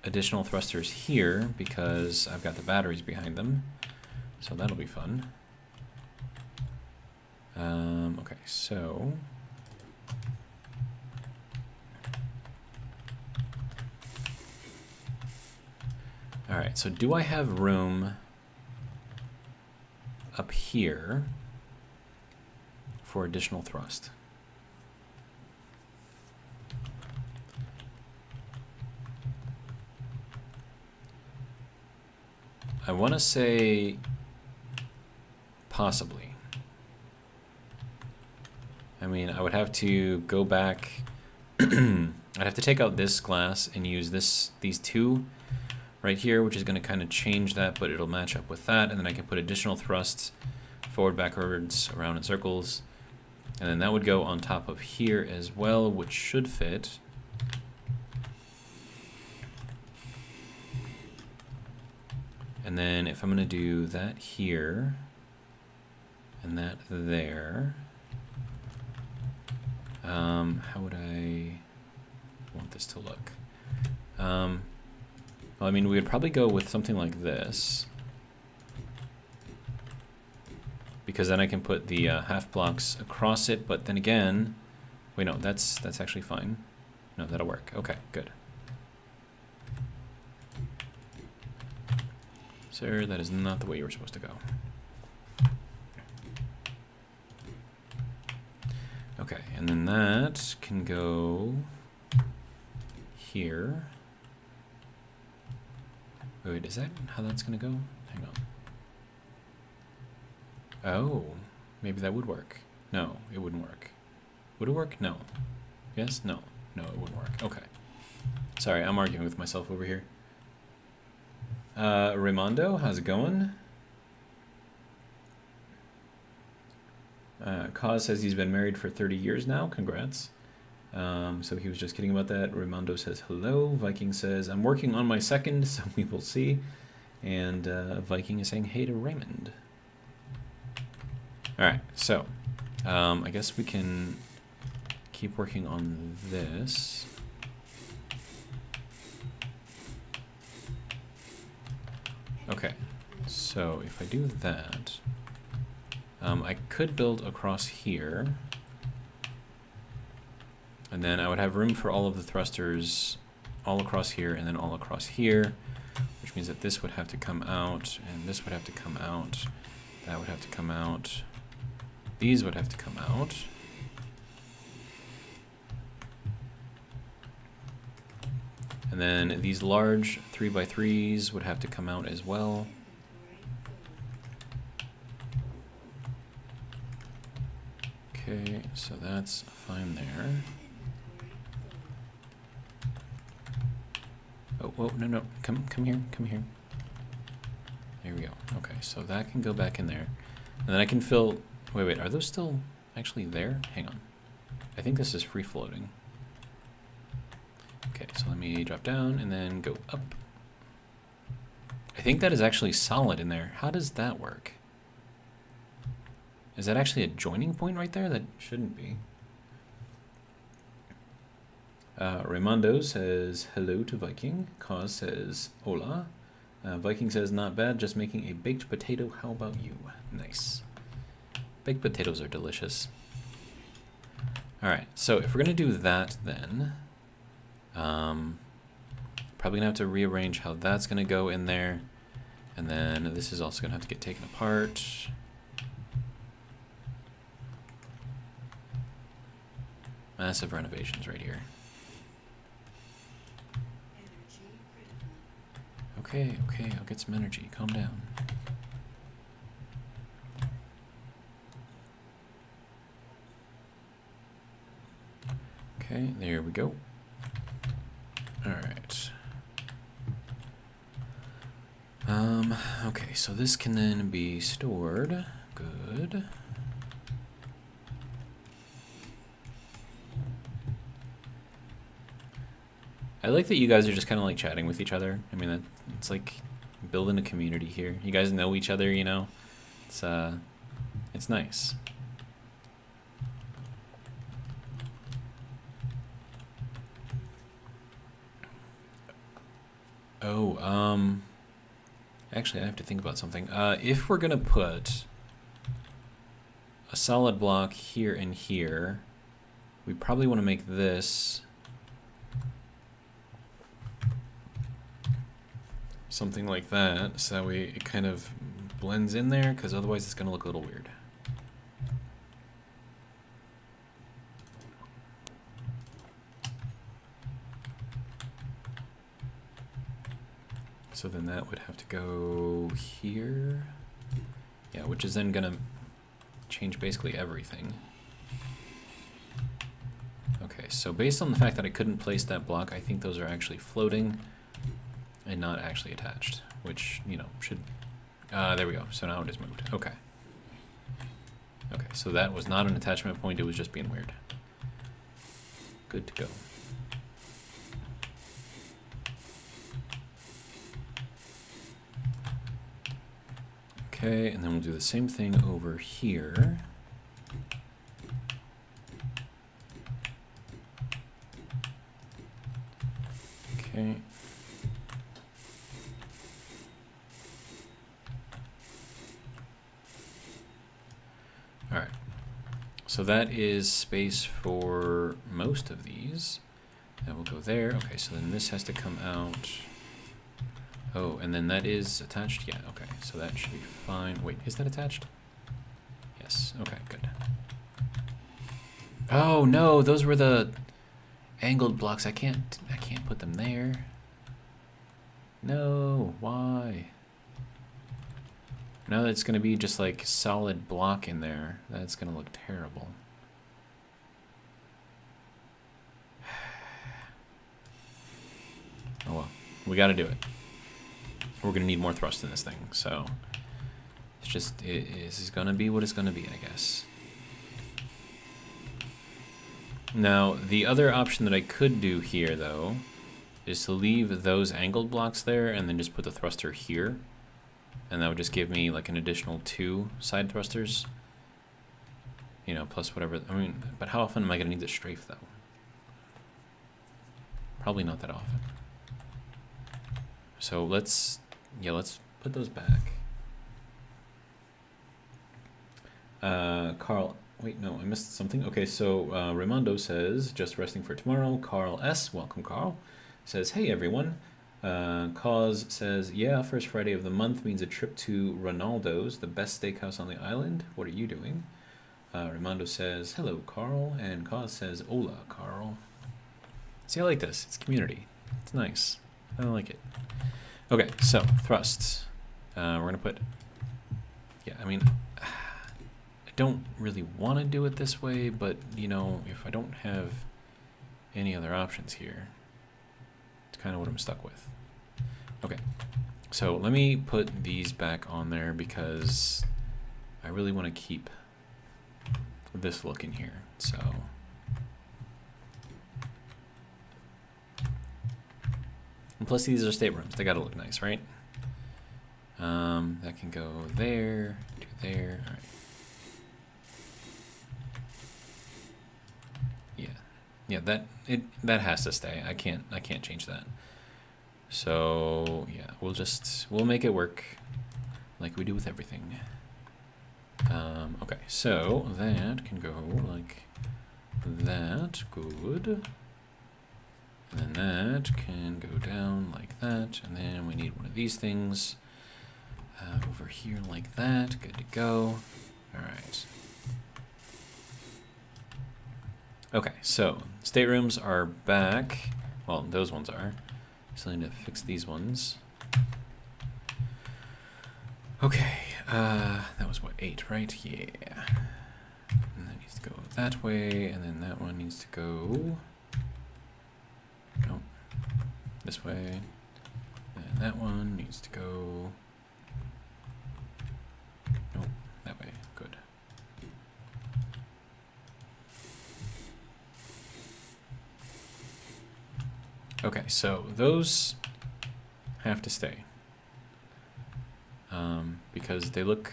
additional thrusters here because I've got the batteries behind them. So that'll be fun. Okay, so all right, so do I have room up here for additional thrust? I want to say possibly. I mean, I would have to go back. I'd have to take out this glass and use these two right here, which is going to kind of change that, but it'll match up with that. And then I can put additional thrusts forward, backwards, around in circles. And then that would go on top of here as well, which should fit. And then if I'm going to do that here and that there, how would I want this to look? Well, I mean, we would probably go with something like this, because then I can put the half blocks across it. But then again, wait, no, that's actually fine. No, that'll work. Okay, good. Sir, that is not the way you were supposed to go. Okay, and then that can go here. Wait, is that how that's gonna go? Hang on. Oh, maybe that would work. No, it wouldn't work. Would it work? No. Yes? No. No, it wouldn't work. Okay. Sorry, I'm arguing with myself over here. Raimondo, how's it going? Cause says he's been married for 30 years now. Congrats. So he was just kidding about that. Raimondo says hello. Viking says, I'm working on my second, so we will see. And Viking is saying hey to Raymond. Alright, so I guess we can keep working on this. Okay, so if I do that, I could build across here, and then I would have room for all of the thrusters all across here and then all across here, which means that this would have to come out, and this would have to come out, that would have to come out, these would have to come out. And then these large 3x3s would have to come out as well. Okay, so that's fine there. Oh, no, come here, come here. There we go. Okay, so that can go back in there. And then I can fill, wait, are those still actually there? Hang on. I think this is free floating. Okay, so let me drop down and then go up. I think that is actually solid in there. How does that work? Is that actually a joining point right there? That shouldn't be. Raimundo says hello to Viking. Cause says hola. Viking says not bad, just making a baked potato. How about you? Nice. Baked potatoes are delicious. Alright, so if we're going to do that then, probably going to have to rearrange how that's going to go in there. And then this is also going to have to get taken apart. Massive renovations right here. Okay, I'll get some energy. Calm down. Okay, there we go. Alright. Okay, so this can then be stored. Good. I like that you guys are just kind of like chatting with each other. I mean, it's like building a community here. You guys know each other, you know? It's nice. Oh, actually I have to think about something. If we're gonna put a solid block here and here, we probably want to make this something like that, so that way it kind of blends in there, because otherwise it's gonna look a little weird. So then that would have to go here. Yeah, which is then gonna change basically everything. Okay, so based on the fact that I couldn't place that block, I think those are actually floating and not actually attached, which, you know, should, there we go. So now it is moved. Okay. Okay, so that was not an attachment point, it was just being weird. Good to go. Okay, and then we'll do the same thing over here. Okay. All right. So that is space for most of these. That will go there. Okay, so then this has to come out. Oh, and then that is attached? Yeah, okay. So that should be fine. Wait, is that attached? Yes. Okay, good. Oh, no, those were the angled blocks. I can't put them there. No, why? Now it's going to be just like solid block in there. That's going to look terrible. Oh well, we got to do it. We're going to need more thrust in this thing, so it's just, this is going to be what it's going to be, I guess. Now, the other option that I could do here, though, is to leave those angled blocks there and then just put the thruster here. And that would just give me like an additional 2 side thrusters. You know, plus whatever. I mean, but how often am I going to need the strafe, though? Probably not that often. So let's put those back. Carl, wait, no, I missed something. Okay, so Raimondo says, just resting for tomorrow. Carl S, welcome Carl, says, hey everyone. Cause says, yeah, first Friday of the month means a trip to Ronaldo's, the best steakhouse on the island. What are you doing? Raimondo says, hello Carl, and Cause says, hola Carl. See, I like this. It's community. It's nice. I like it. Okay, so thrusts. We're gonna put, yeah, I mean, I don't really want to do it this way, but you know, if I don't have any other options here, it's kind of what I'm stuck with. Okay, so let me put these back on there because I really want to keep this look in here. So and plus these are staterooms, they gotta look nice, right? That can go there to there. All right. Yeah, that has to stay. I can't change that. So yeah, we'll make it work like we do with everything. Okay, so that can go like that, good. And then that can go down like that, and then we need one of these things over here like that. Good to go. All right. Okay, so staterooms are back. Well, those ones are. Still need to fix these ones. Okay, that was what, 8, right? Yeah. And that needs to go that way, and then that one needs to go, no, this way. And that one needs to go, no, that way, good. Okay, so those have to stay because they look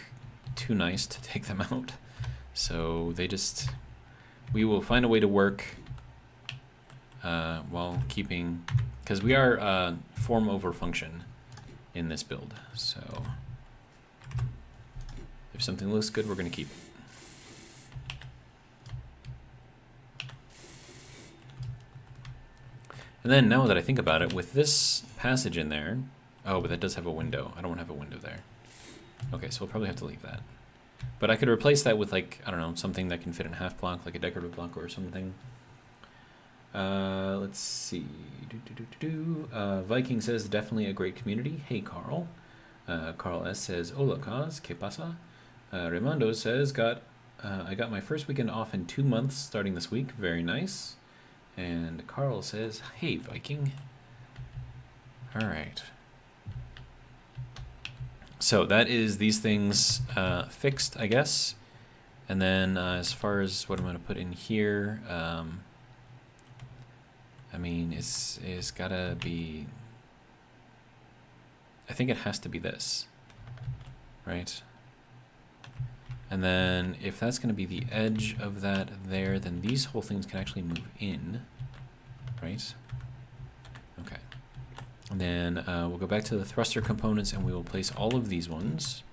too nice to take them out. So we will find a way to work while keeping, because we are form over function in this build. So if something looks good, we're going to keep it. And then now that I think about it, with this passage in there, oh, but that does have a window. I don't want to have a window there. Okay, so we'll probably have to leave that. But I could replace that with, like, I don't know, something that can fit in a half block, like a decorative block or something. Let's see. Viking says, definitely a great community. Hey, Carl. Carl S says, hola, Caz, ¿qué pasa? Raimondo says, I got my first weekend off in 2 months starting this week. Very nice. And Carl says, hey, Viking. All right. So that is these things fixed, I guess. And then as far as what I'm going to put in here, I mean, it's got to be, I think it has to be this, right? And then if that's going to be the edge of that there, then these whole things can actually move in, right? Okay. And then we'll go back to the thruster components and we will place all of these ones,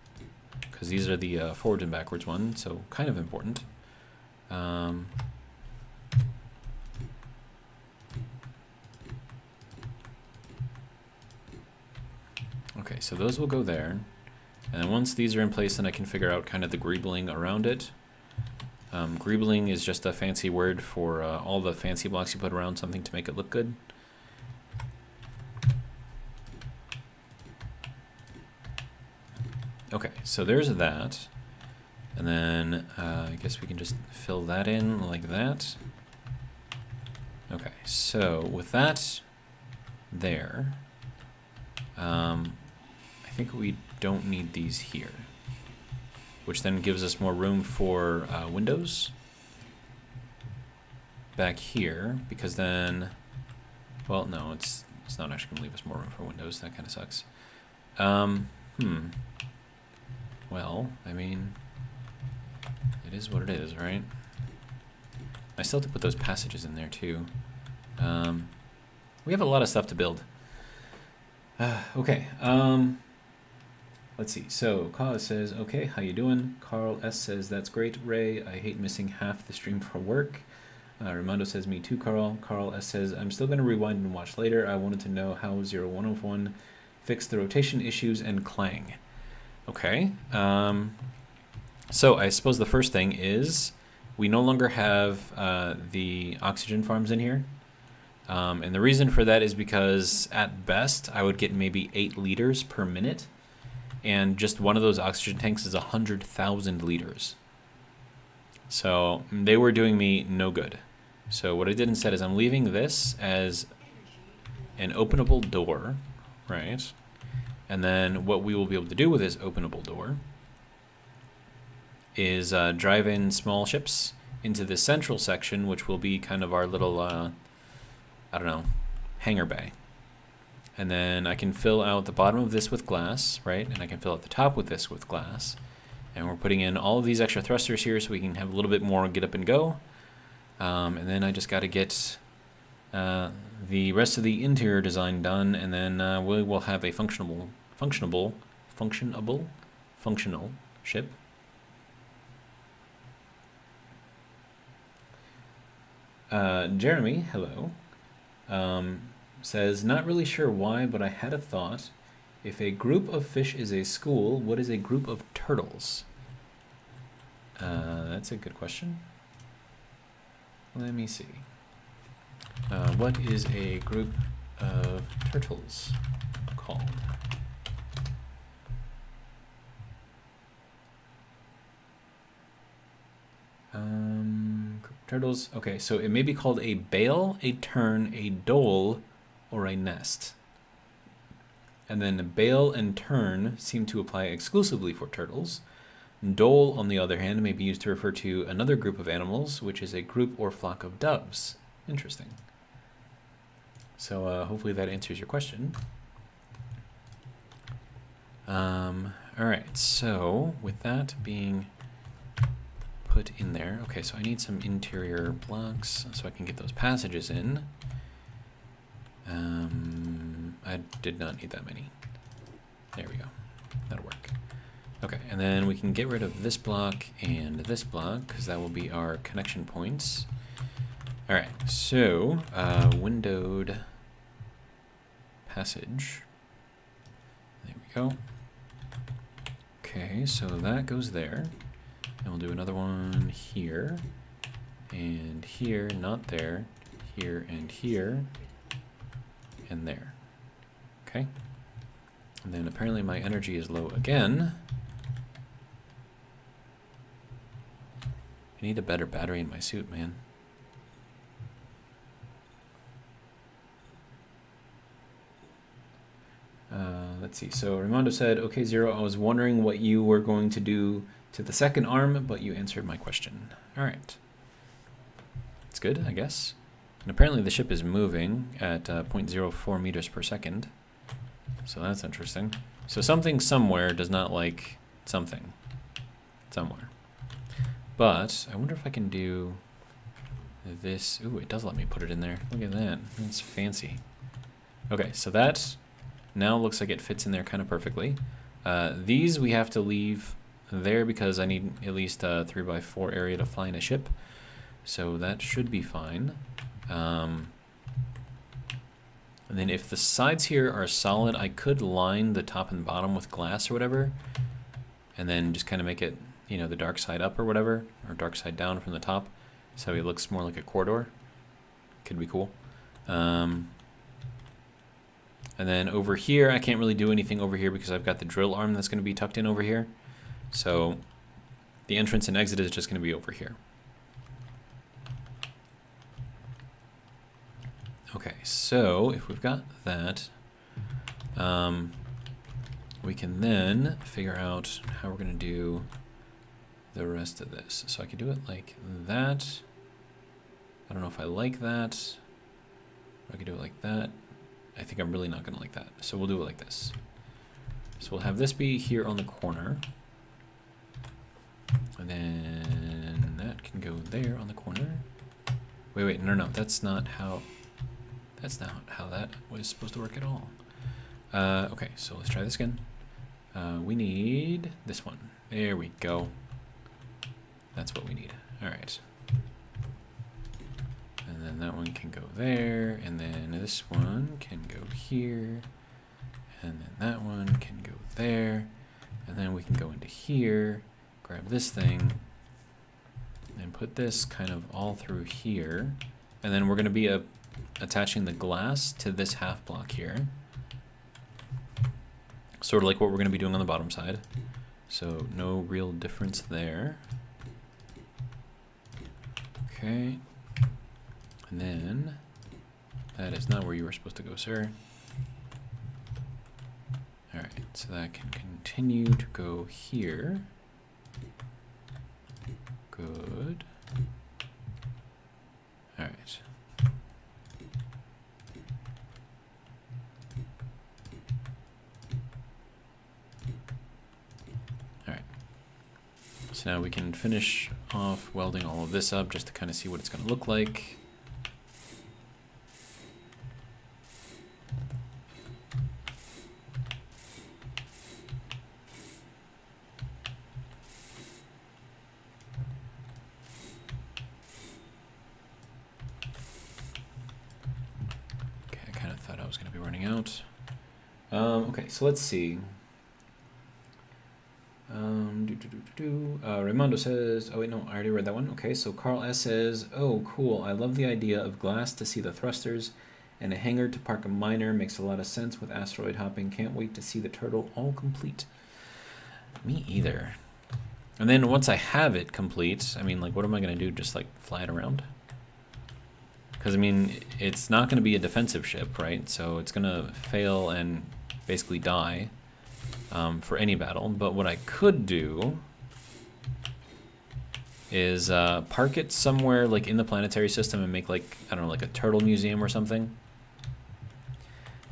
because these are the forward and backwards ones, so kind of important. Okay, so those will go there. And then once these are in place, then I can figure out kind of the greebling around it. Greebling is just a fancy word for all the fancy blocks you put around something to make it look good. Okay, so there's that. And then I guess we can just fill that in like that. Okay, so with that there, I think we don't need these here, which then gives us more room for windows back here, because then, well, no, it's not actually gonna leave us more room for windows. That kind of sucks. Well, I mean, it is what it is, right? I still have to put those passages in there too. We have a lot of stuff to build. Okay. Let's see. So Carl says, okay, how you doing? Carl S says, that's great, Ray. I hate missing half the stream for work. Ramondo says, me too, Carl. Carl S says, I'm still going to rewind and watch later. I wanted to know how 0101 fixed the rotation issues and clang. Okay. So I suppose the first thing is we no longer have the oxygen farms in here. And the reason for that is because at best I would get maybe 8 liters per minute. And just one of those oxygen tanks is 100,000 liters. So they were doing me no good. So what I did instead is I'm leaving this as an openable door, right? And then what we will be able to do with this openable door is drive in small ships into the central section, which will be kind of our little, I don't know, hangar bay. And then I can fill out the bottom of this with glass, right? And I can fill out the top with this with glass. And we're putting in all of these extra thrusters here so we can have a little bit more get up and go. And then I just got to get the rest of the interior design done, and then we will have a functional ship. Jeremy, hello. Says, not really sure why, but I had a thought. If a group of fish is a school, what is a group of turtles? That's a good question. Let me see. What is a group of turtles called? Turtles. Okay, so it may be called a bale, a turn, a dole, or a nest. And then bale and turn seem to apply exclusively for turtles. Dole, on the other hand, may be used to refer to another group of animals, which is a group or flock of doves. Interesting. So hopefully that answers your question. All right, so with that being put in there, okay, so I need some interior blocks so I can get those passages in. I did not need that many. There we go. That'll work. Okay, and then we can get rid of this block and this block because that will be our connection points. All right, so windowed passage. There we go. Okay, so that goes there. And we'll do another one here and here, not there, here and here, and there. Okay. And then apparently my energy is low again. I need a better battery in my suit, man. Let's see. So Raimondo said, okay, Zero, I was wondering what you were going to do to the second arm, but you answered my question. All right. It's good, I guess. And apparently the ship is moving at 0.04 meters per second. So that's interesting. So something somewhere does not like something somewhere. But I wonder if I can do this. Ooh, it does let me put it in there. Look at that. That's fancy. Okay, so that now looks like it fits in there kind of perfectly. These we have to leave there because I need at least a 3x4 area to fly in a ship. So that should be fine. And then if the sides here are solid, I could line the top and bottom with glass or whatever. And then just kind of make it, you know, the dark side up or whatever, or dark side down from the top. So it looks more like a corridor. Could be cool. And then over here, I can't really do anything over here because I've got the drill arm that's going to be tucked in over here. So the entrance and exit is just going to be over here. Okay, so if we've got that, we can then figure out how we're going to do the rest of this. So I could do it like that. I don't know if I like that. I could do it like that. I think I'm really not going to like that. So we'll do it like this. So we'll have this be here on the corner. And then that can go there on the corner. Wait, no, that's not how that was supposed to work at all. Okay, so let's try this again. We need this one. There we go. That's what we need. All right. And then that one can go there, and then this one can go here, and then that one can go there, and then we can go into here, grab this thing, and put this kind of all through here, and then we're going to be attaching the glass to this half block here, sort of like what we're going to be doing on the bottom side. So no real difference there. Okay. And then, that is not where you were supposed to go, sir. Alright, so that can continue to go here. Good. Alright. Alright. So now we can finish off welding all of this up just to kind of see what it's going to look like. Okay, so let's see. Raimondo says, oh wait, no, I already read that one. Okay, so Carl S says, oh, cool. I love the idea of glass to see the thrusters and a hangar to park a miner. Makes a lot of sense with asteroid hopping. Can't wait to see the turtle all complete. Me either. And then once I have it complete, I mean, like, what am I going to do? Just, like, fly it around? Because, I mean, it's not going to be a defensive ship, right? So it's going to fail and basically die for any battle. But what I could do is park it somewhere like in the planetary system and make like, I don't know, like a turtle museum or something.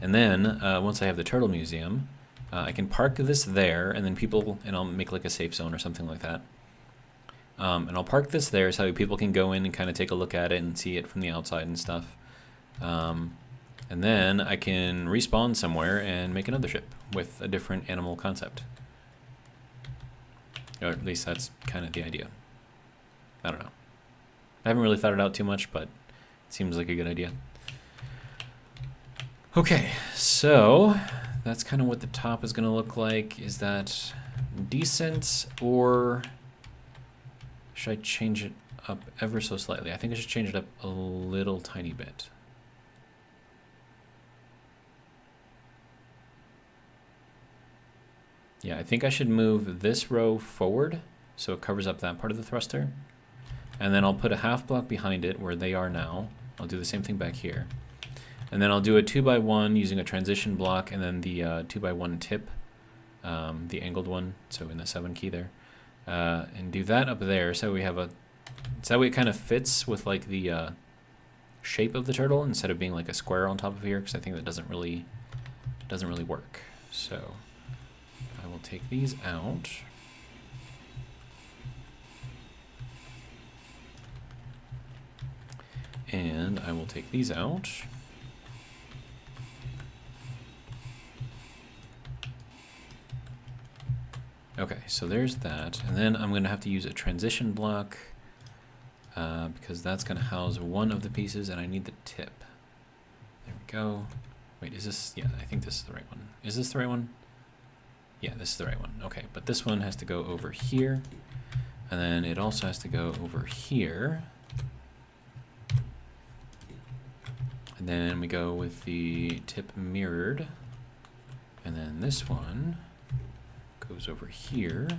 And then once I have the turtle museum, I can park this there, and then and I'll make like a safe zone or something like that. And I'll park this there so people can go in and kind of take a look at it and see it from the outside and stuff. And then I can respawn somewhere and make another ship with a different animal concept. Or at least that's kind of the idea. I don't know. I haven't really thought it out too much, but it seems like a good idea. Okay, so that's kind of what the top is going to look like. Is that decent, or should I change it up ever so slightly? I think I should change it up a little tiny bit. Yeah, I think I should move this row forward so it covers up that part of the thruster. And then I'll put a half block behind it where they are now. I'll do the same thing back here. And then I'll do a 2x1 using a transition block, and then the 2x1 tip, the angled one, so in the 7 key there. And do that up there so we have a, so that way it kind of fits with like the shape of the turtle instead of being like a square on top of here, because I think that doesn't really work. So I will take these out. And I will take these out. Okay, so there's that. And then I'm going to have to use a transition block because that's going to house one of the pieces, and I need the tip. There we go. Wait, is this? Yeah, I think this is the right one. Is this the right one? Yeah, this is the right one. Okay, but this one has to go over here. And then it also has to go over here. And then we go with the tip mirrored. And then this one goes over here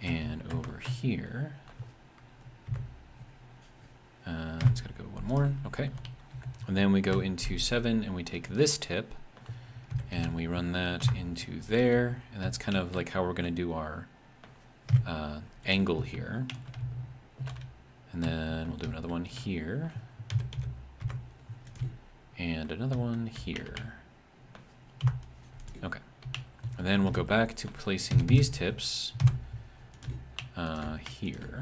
and over here. It's got to go one more. Okay. And then we go into 7 and we take this tip and we run that into there. And that's kind of like how we're going to do our angle here. And then we'll do another one here. And another one here. Okay. And then we'll go back to placing these tips here.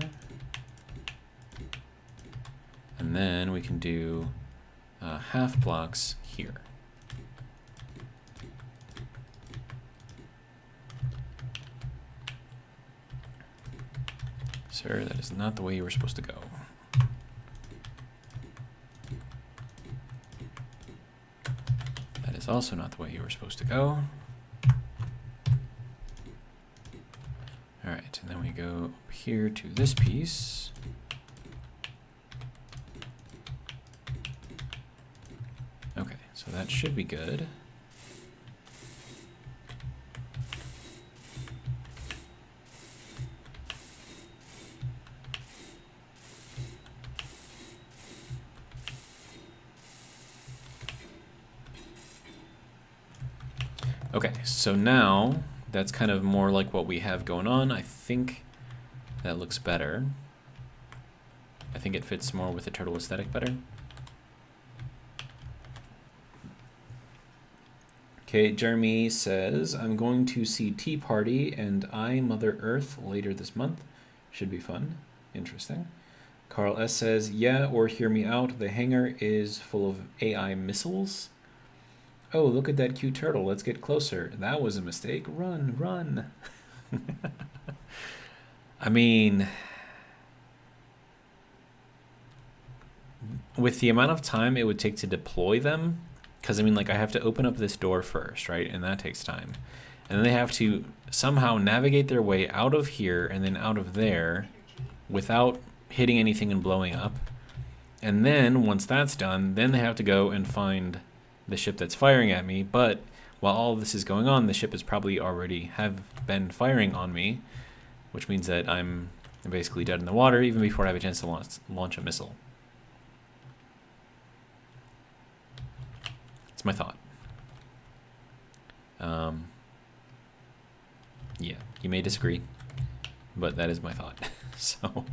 And then we can do half blocks here. Sir, that is not the way you were supposed to go. That is also not the way you were supposed to go. Alright, and then we go up here to this piece. Okay, so that should be good. Okay, so now that's kind of more like what we have going on. I think that looks better. I think it fits more with the turtle aesthetic better. Okay, Jeremy says, I'm going to see Tea Party and I, Mother Earth later this month. Should be fun. Interesting. Carl S. says, yeah, or hear me out. The hangar is full of AI missiles. Oh, look at that cute turtle. Let's get closer. That was a mistake. Run, run. I mean, with the amount of time it would take to deploy them, because I mean, like, I have to open up this door first, right? And that takes time. And then they have to somehow navigate their way out of here and then out of there without hitting anything and blowing up. And then once that's done, then they have to go and find the ship that's firing at me. But while all of this is going on, the ship is probably already have been firing on me, which means that I'm basically dead in the water even before I have a chance to launch a missile. It's my thought. Yeah, you may disagree, but that is my thought. So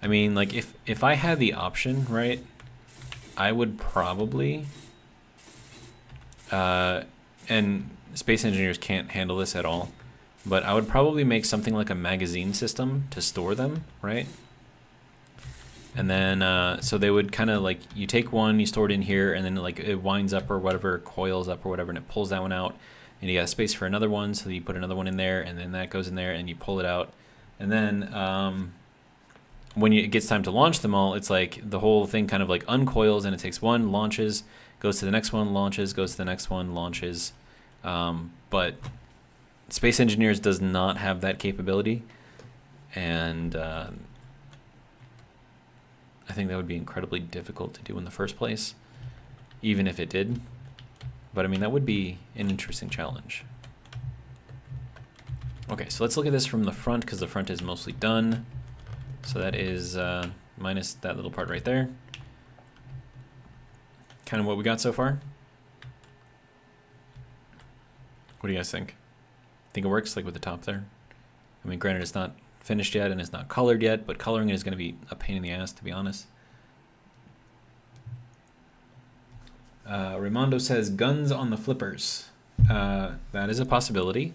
I mean, like, if I had the option, right, I would probably and space engineers can't handle this at all, but I would probably make something like a magazine system to store them, right? And then so they would kind of like, you take one, you store it in here, and then like it winds up or whatever, coils up or whatever, and it pulls that one out, and you got space for another one, so you put another one in there, and then that goes in there, and you pull it out, and then when it gets time to launch them all, it's like the whole thing kind of like uncoils, and it takes one, launches, goes to the next one, launches, goes to the next one, launches. But Space Engineers does not have that capability, and I think that would be incredibly difficult to do in the first place, even if it did. But I mean, that would be an interesting challenge. Okay, so let's look at this from the front, because the front is mostly done. So that is minus that little part right there. Kind of what we got so far. What do you guys think? Think it works, like with the top there? I mean, granted, it's not finished yet and it's not colored yet, but coloring it is going to be a pain in the ass, to be honest. Raimondo says, guns on the flippers. That is a possibility.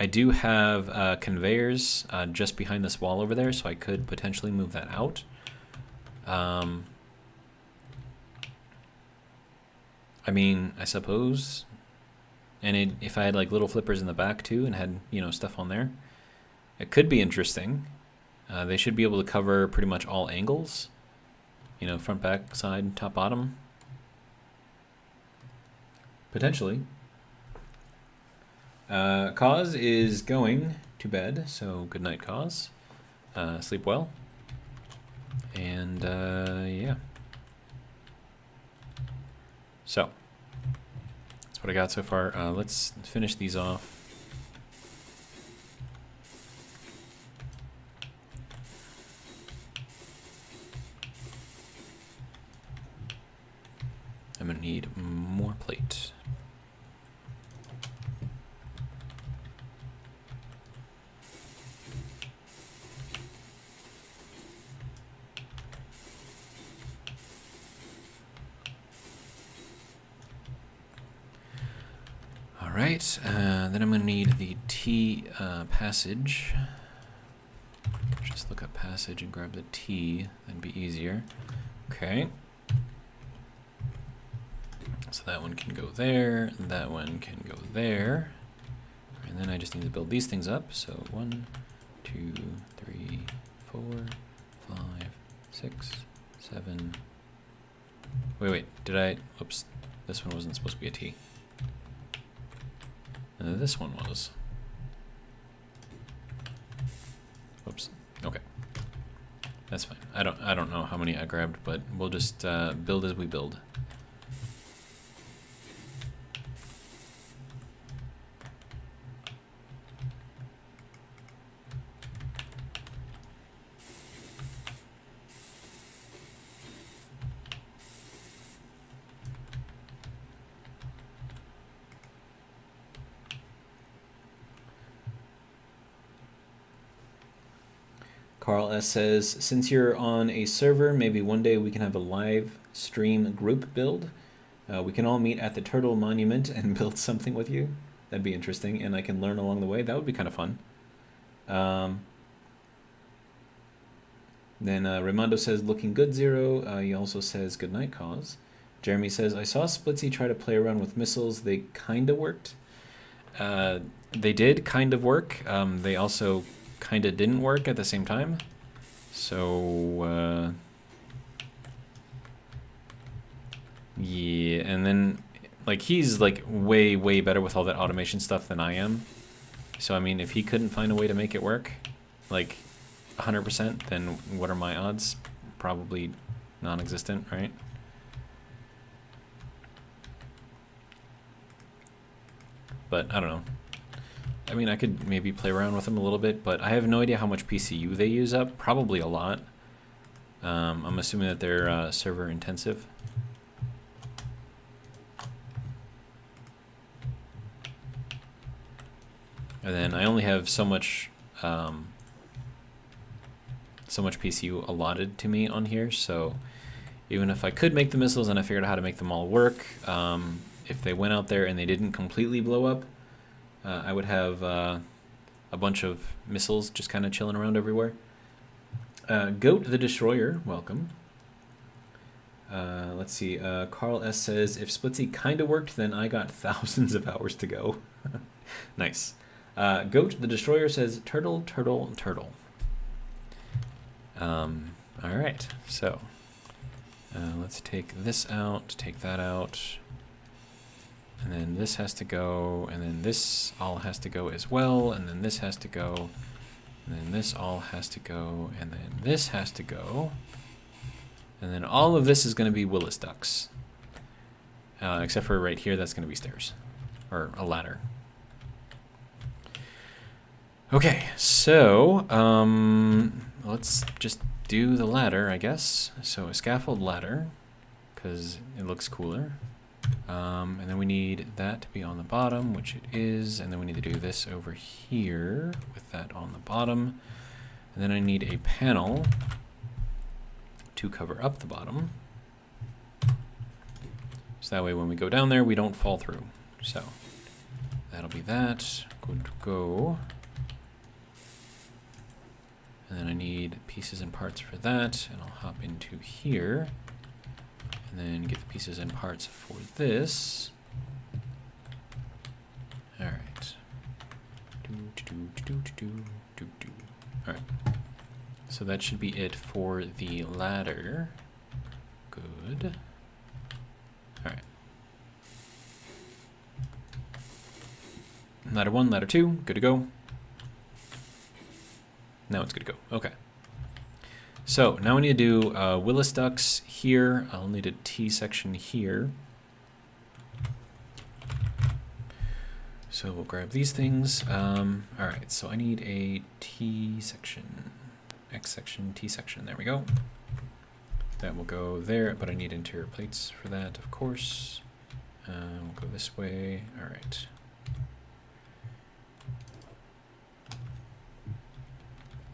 I do have conveyors just behind this wall over there, so I could potentially move that out. I mean, I suppose. And if I had like little flippers in the back too and had, you know, stuff on there, it could be interesting. They should be able to cover pretty much all angles. You know, front, back, side, top, bottom. Potentially. Cause is going to bed, so good night, Cause. Sleep well. And yeah. So, that's what I got so far. Let's finish these off. I'm gonna need more plate. right, then I'm going to need the T passage. Just look up passage and grab the T, that'd be easier. Okay. So that one can go there, that one can go there. And then I just need to build these things up. So 1, 2, 3, 4, 5, 6, 7. Wait, did I? Whoops, this one wasn't supposed to be a T. This one was. Whoops. Okay, that's fine. I don't know how many I grabbed, but we'll just build as we build. Carl S. says, since you're on a server, maybe one day we can have a live stream group build. We can all meet at the Turtle Monument and build something with you. That'd be interesting, and I can learn along the way. That would be kind of fun. Then Raimondo says, looking good, Zero. He also says, good night, Cause. Jeremy says, I saw Splitsy try to play around with missiles. They kind of worked. They did kind of work. They also kind of didn't work at the same time. So, yeah, and then, like, he's, like, way, way better with all that automation stuff than I am. So, I mean, if he couldn't find a way to make it work, like, 100%, then what are my odds? Probably non-existent, right? But, I don't know. I mean, I could maybe play around with them a little bit, but I have no idea how much PCU they use up. Probably a lot. I'm assuming that they're server intensive. And then I only have so much PCU allotted to me on here, so even if I could make the missiles and I figured out how to make them all work, if they went out there and they didn't completely blow up, I would have a bunch of missiles just kind of chilling around everywhere. Goat the Destroyer, welcome. Let's see, Carl S. says, if Splitsy kind of worked, then I got thousands of hours to go. Nice. Goat the Destroyer says, turtle, turtle, turtle. Alright, so let's take this out, take that out. And then this has to go, and then this all has to go as well, and then this has to go, and then this all has to go, and then this has to go. And then all of this is going to be Willis ducks. Except for right here, that's going to be stairs. Or a ladder. Okay, so let's just do the ladder, I guess. So a scaffold ladder, because it looks cooler. And then we need that to be on the bottom, which it is, and then we need to do this over here with that on the bottom. And then I need a panel to cover up the bottom. So that way when we go down there, we don't fall through. So that'll be that. Good to go. And then I need pieces and parts for that, and I'll hop into here. And then get the pieces and parts for this. Alright. Alright. So that should be it for the ladder. Good. Alright. Ladder 1, ladder 2, good to go. Now it's good to go. Okay. So now we need to do Willis ducts here. I'll need a T section here. So we'll grab these things. All right, so I need a T section, X section, T section. There we go. That will go there, but I need interior plates for that, of course. We'll go this way. All right.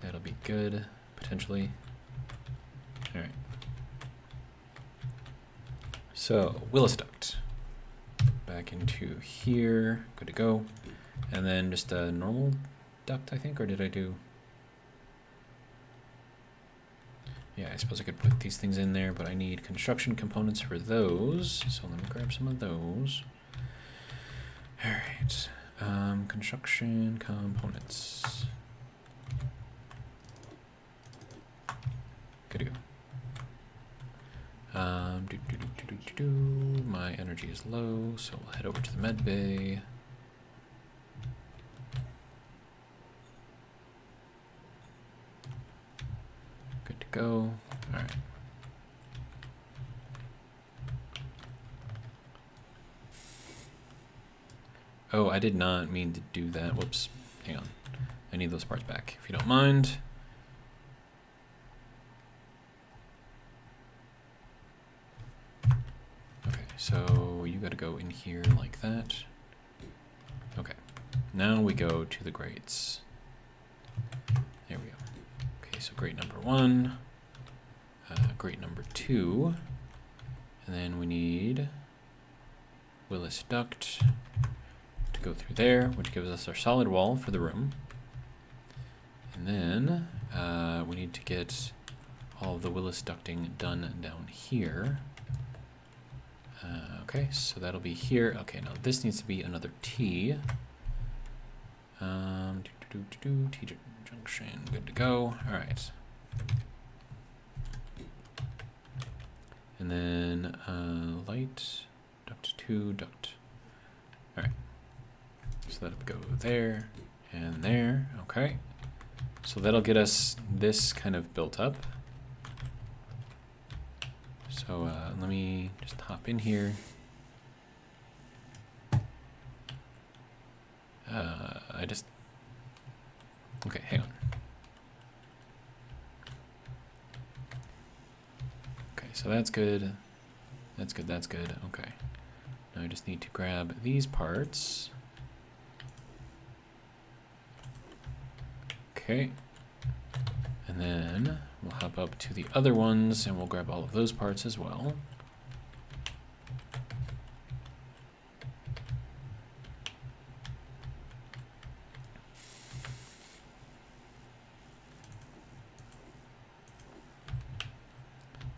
That'll be good, potentially. All right. So, Willis duct. back into here. Good to go. And then just a normal duct, I think, or did I do? Yeah, I suppose I could put these things in there, but I need construction components for those. So let me grab some of those. All right, construction components. Good to go. My energy is low, so we'll head over to the med bay. Good to go. All right. Oh, I did not mean to do that. Whoops. Hang on. I need those parts back, if you don't mind. Okay, so you got to go in here like that. Okay. Now we go to the grates. There we go. Okay, so grate number 1, grate number 2, and then we need Willis duct to go through there, which gives us our solid wall for the room. And then we need to get all of the Willis ducting done down here. Okay, so that'll be here. Okay, now this needs to be another T. T junction, good to go. All right. And then light, duct 2, duct. All right. So that'll go there and there. Okay. So that'll get us this kind of built up. So let me just hop in here. Okay, hang on. Okay, so that's good. That's good, that's good. Okay. Now I just need to grab these parts. Okay. And then we'll hop up to the other ones and we'll grab all of those parts as well.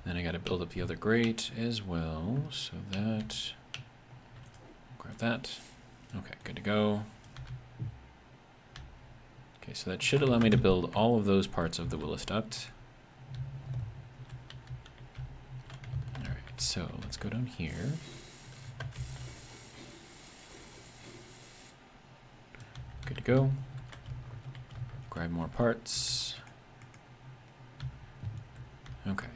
Then I got to build up the other grate as well, so that, grab that. Okay, good to go. Okay, so that should allow me to build all of those parts of the Willis duct. All right, so let's go down here. Good to go. Grab more parts. Okay.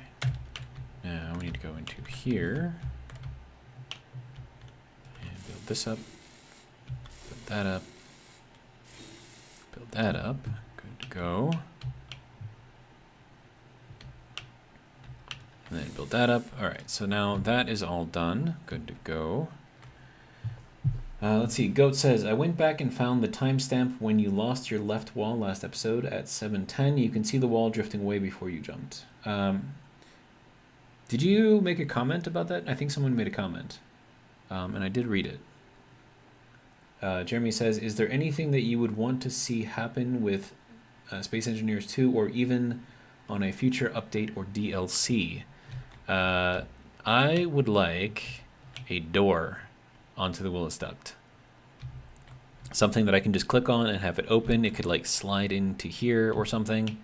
Now we need to go into here and build this up, build that up, build that up. Good to go. And then build that up. All right, so now that is all done. Good to go. Let's see. Goat says, I went back and found the timestamp when you lost your left wall last episode at 7:10. You can see the wall drifting way before you jumped. Did you make a comment about that? I think someone made a comment, and I did read it. Jeremy says, is there anything that you would want to see happen with Space Engineers 2 or even on a future update or DLC? I would like a door onto the Willis duct. Something that I can just click on and have it open. It could like slide into here or something.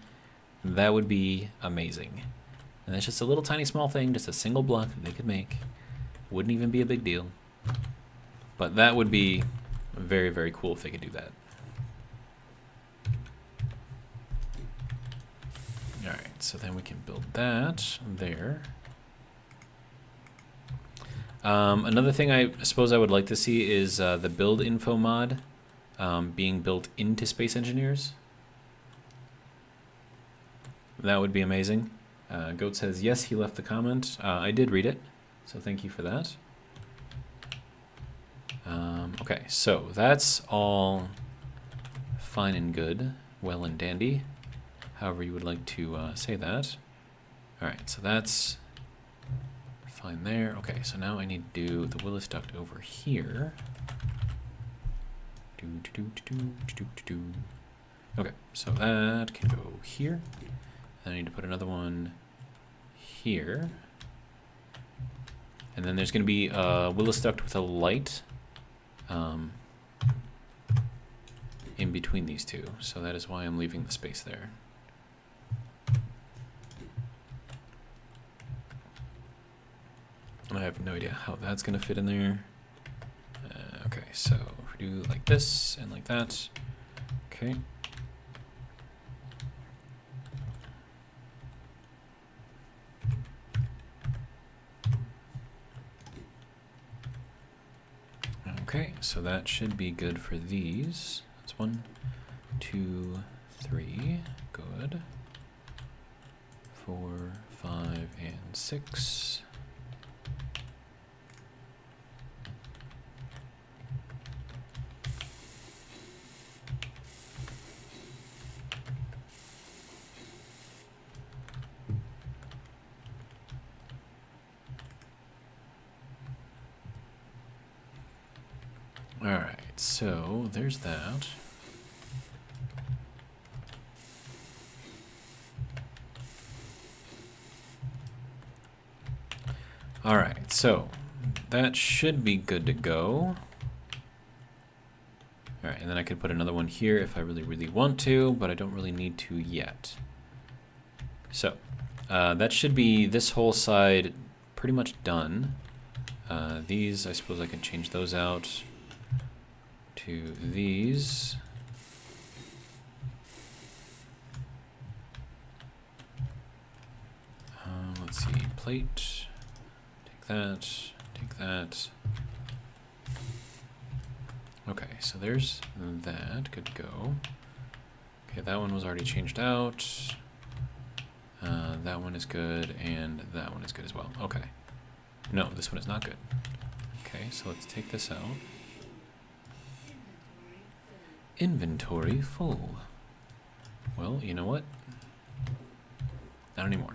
That would be amazing. And it's just a little tiny small thing, just a single block that they could make. Wouldn't even be a big deal. But that would be very, very cool if they could do that. All right, so then we can build that there. Another thing I suppose I would like to see is the build info mod being built into Space Engineers. That would be amazing. Goat says, yes, he left the comment. I did read it, so thank you for that. Okay, so that's all fine and good, well and dandy, however you would like to say that. All right, so that's fine there. Okay, so now I need to do the Willis duct over here. Okay, so that can go here. Then I need to put another one here. And then there's going to be a Willis duct with a light in between these two. So that is why I'm leaving the space there. I have no idea how that's going to fit in there. Okay, so if we do like this and like that. Okay. Okay, so that should be good for these. That's 1, 2, 3. Good. 4, 5, and 6. Alright, so there's that. Alright, so that should be good to go. Alright, and then I could put another one here if I really, really want to, but I don't really need to yet. So, that should be this whole side pretty much done. These, I suppose I can change those out to these. Let's see, plate, take that. Okay, so there's that, good to go. Okay, that one was already changed out. That one is good, and that one is good as well. Okay. No, this one is not good. Okay, so let's take this out. Inventory full. Well, you know what? Not anymore.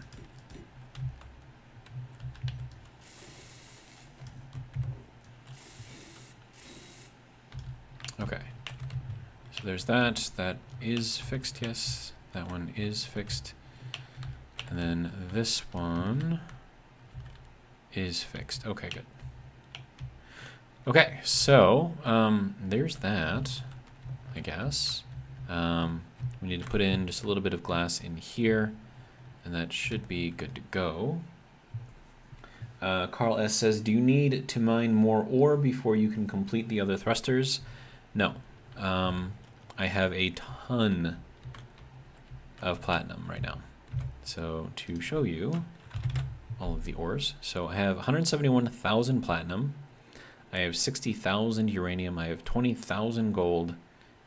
Okay. So there's that. That is fixed, yes. That one is fixed. And then this one is fixed. Okay, good. Okay, so there's that, I guess. We need to put in just a little bit of glass in here, and that should be good to go. Carl S. says, do you need to mine more ore before you can complete the other thrusters? No. I have a ton of platinum right now. So to show you all of the ores, so I have 171,000 platinum, I have 60,000 uranium, I have 20,000 gold,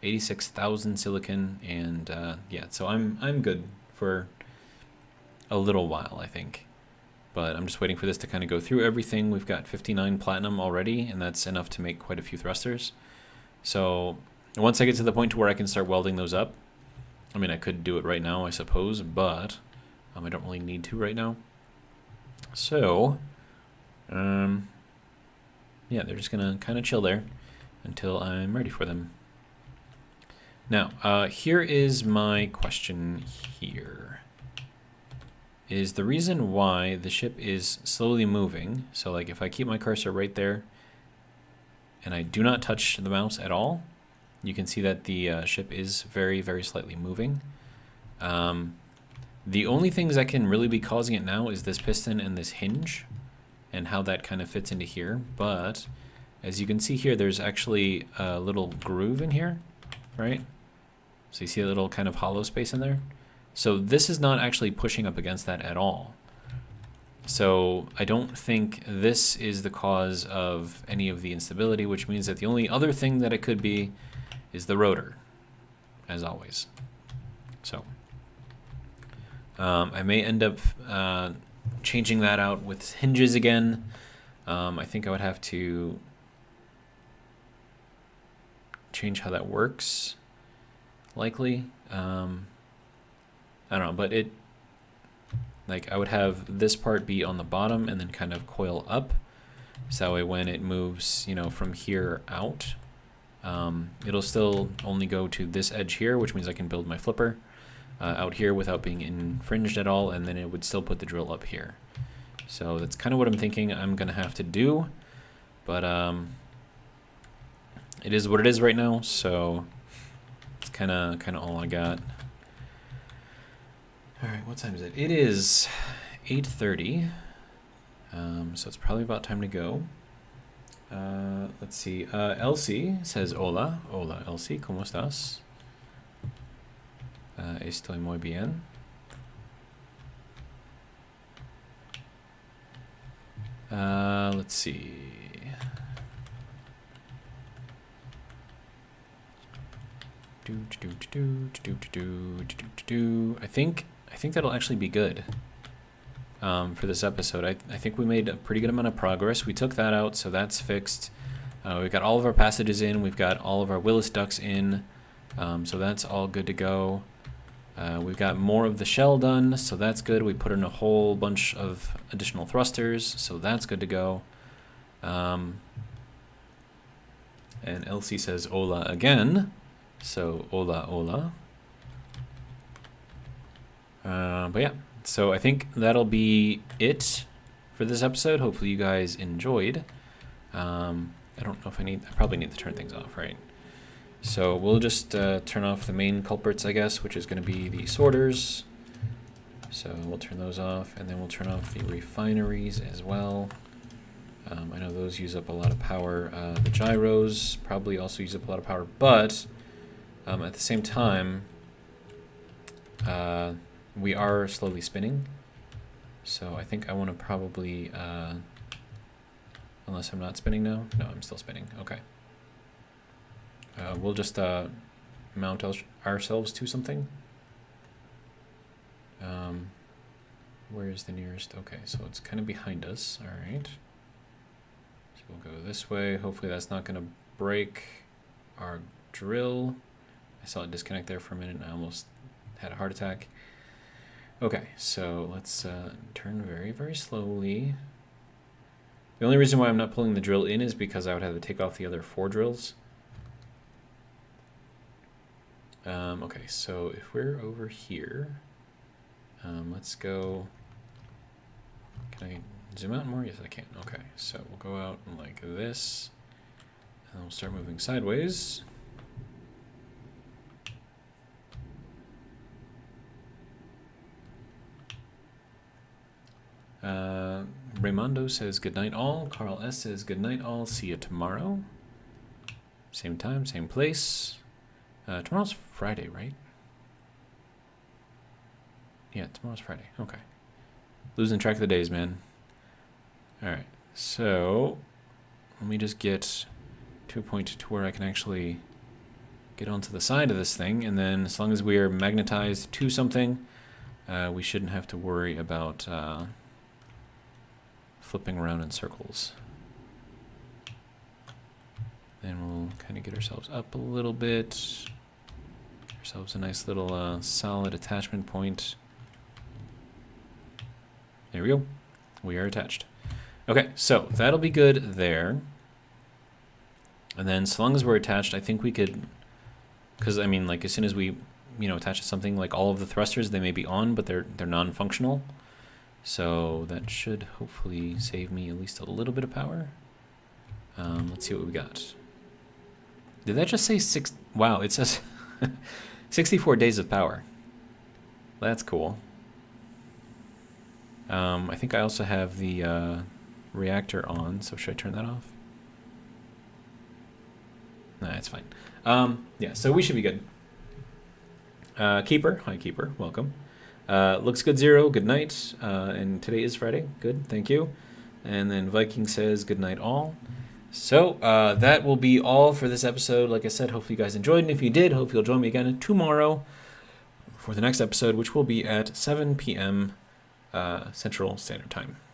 86,000 silicon, and yeah, so I'm good for a little while, I think. But I'm just waiting for this to kind of go through everything. We've got 59 platinum already, and that's enough to make quite a few thrusters. So once I get to the point to where I can start welding those up, I mean, I could do it right now, I suppose, but I don't really need to right now. So, yeah, they're just gonna kind of chill there until I'm ready for them. Now, here is my question here. Is the reason why the ship is slowly moving, so like if I keep my cursor right there and I do not touch the mouse at all, you can see that the ship is very, very slightly moving. The only things that can really be causing it now is this piston and this hinge and how that kind of fits into here. But as you can see here, there's actually a little groove in here, right? So you see a little kind of hollow space in there. So this is not actually pushing up against that at all. So I don't think this is the cause of any of the instability, which means that the only other thing that it could be is the rotor, as always. So I may end up changing that out with hinges again. I think I would have to change how that works, likely. I don't know, but Like I would have this part be on the bottom and then kind of coil up. So that way when it moves, you know, from here out, it'll still only go to this edge here, which means I can build my flipper out here without being infringed at all, and then it would still put the drill up here. So that's kind of what I'm thinking I'm gonna have to do, but it is what it is right now, so it's kind of all I got. All right, what time is it? It is 8:30, so it's probably about time to go. Let's see. Elsie says hola. Hola, Elsie, ¿cómo estás? Estoy muy bien. Let's see. I think that'll actually be good for this episode. I think we made a pretty good amount of progress. We took that out, so that's fixed. We've got all of our passages in. We've got all of our Willis ducts in, so that's all good to go. We've got more of the shell done, so that's good. We put in a whole bunch of additional thrusters, so that's good to go. And Elsie says hola again, so hola, hola. But yeah, so I think that'll be it for this episode. Hopefully you guys enjoyed. I don't know if I probably need to turn things off, right? So we'll just turn off the main culprits, I guess, which is going to be the sorters. So we'll turn those off, and then we'll turn off the refineries as well. I know those use up a lot of power. The gyros probably also use up a lot of power, but at the same time, we are slowly spinning. So I think I want to probably, unless I'm not spinning now. No, I'm still spinning. Okay. We'll just mount ourselves to something. Where is the nearest? Okay, so it's kind of behind us. All right. So we'll go this way. Hopefully that's not going to break our drill. I saw it disconnect there for a minute and I almost had a heart attack. Okay, so let's turn very, very slowly. The only reason why I'm not pulling the drill in is because I would have to take off the other 4 drills. Okay, so if we're over here, let's go. Can I zoom out more? Yes, I can. Okay, so we'll go out like this, and we'll start moving sideways. Raymondo says good night all. Carl S says good night all. See you tomorrow. Same time, same place. Tomorrow's Friday, right? Yeah, tomorrow's Friday. Okay. Losing track of the days, man. Alright, so let me just get to a point to where I can actually get onto the side of this thing, and then as long as we are magnetized to something, we shouldn't have to worry about flipping around in circles. Then we'll kind of get ourselves up a little bit. Get ourselves a nice little solid attachment point. There we go. We are attached. Okay, so that'll be good there. And then so long as we're attached, I think we could, because I mean, like as soon as we, attach to something, like all of the thrusters, they may be on, but they're non-functional. So that should hopefully save me at least a little bit of power. Let's see what we got. Did that just say 6? Wow, it says 64 days of power. That's cool. I think I also have the reactor on, so should I turn that off? Nah, it's fine. Yeah, so we should be good. Keeper, hi Keeper, welcome. Looks good, Zero, good night. And today is Friday, good, thank you. And then Viking says good night all. So that will be all for this episode. Like I said, hopefully you guys enjoyed, and if you did, hope you'll join me again tomorrow for the next episode, which will be at 7 p.m. Central Standard Time.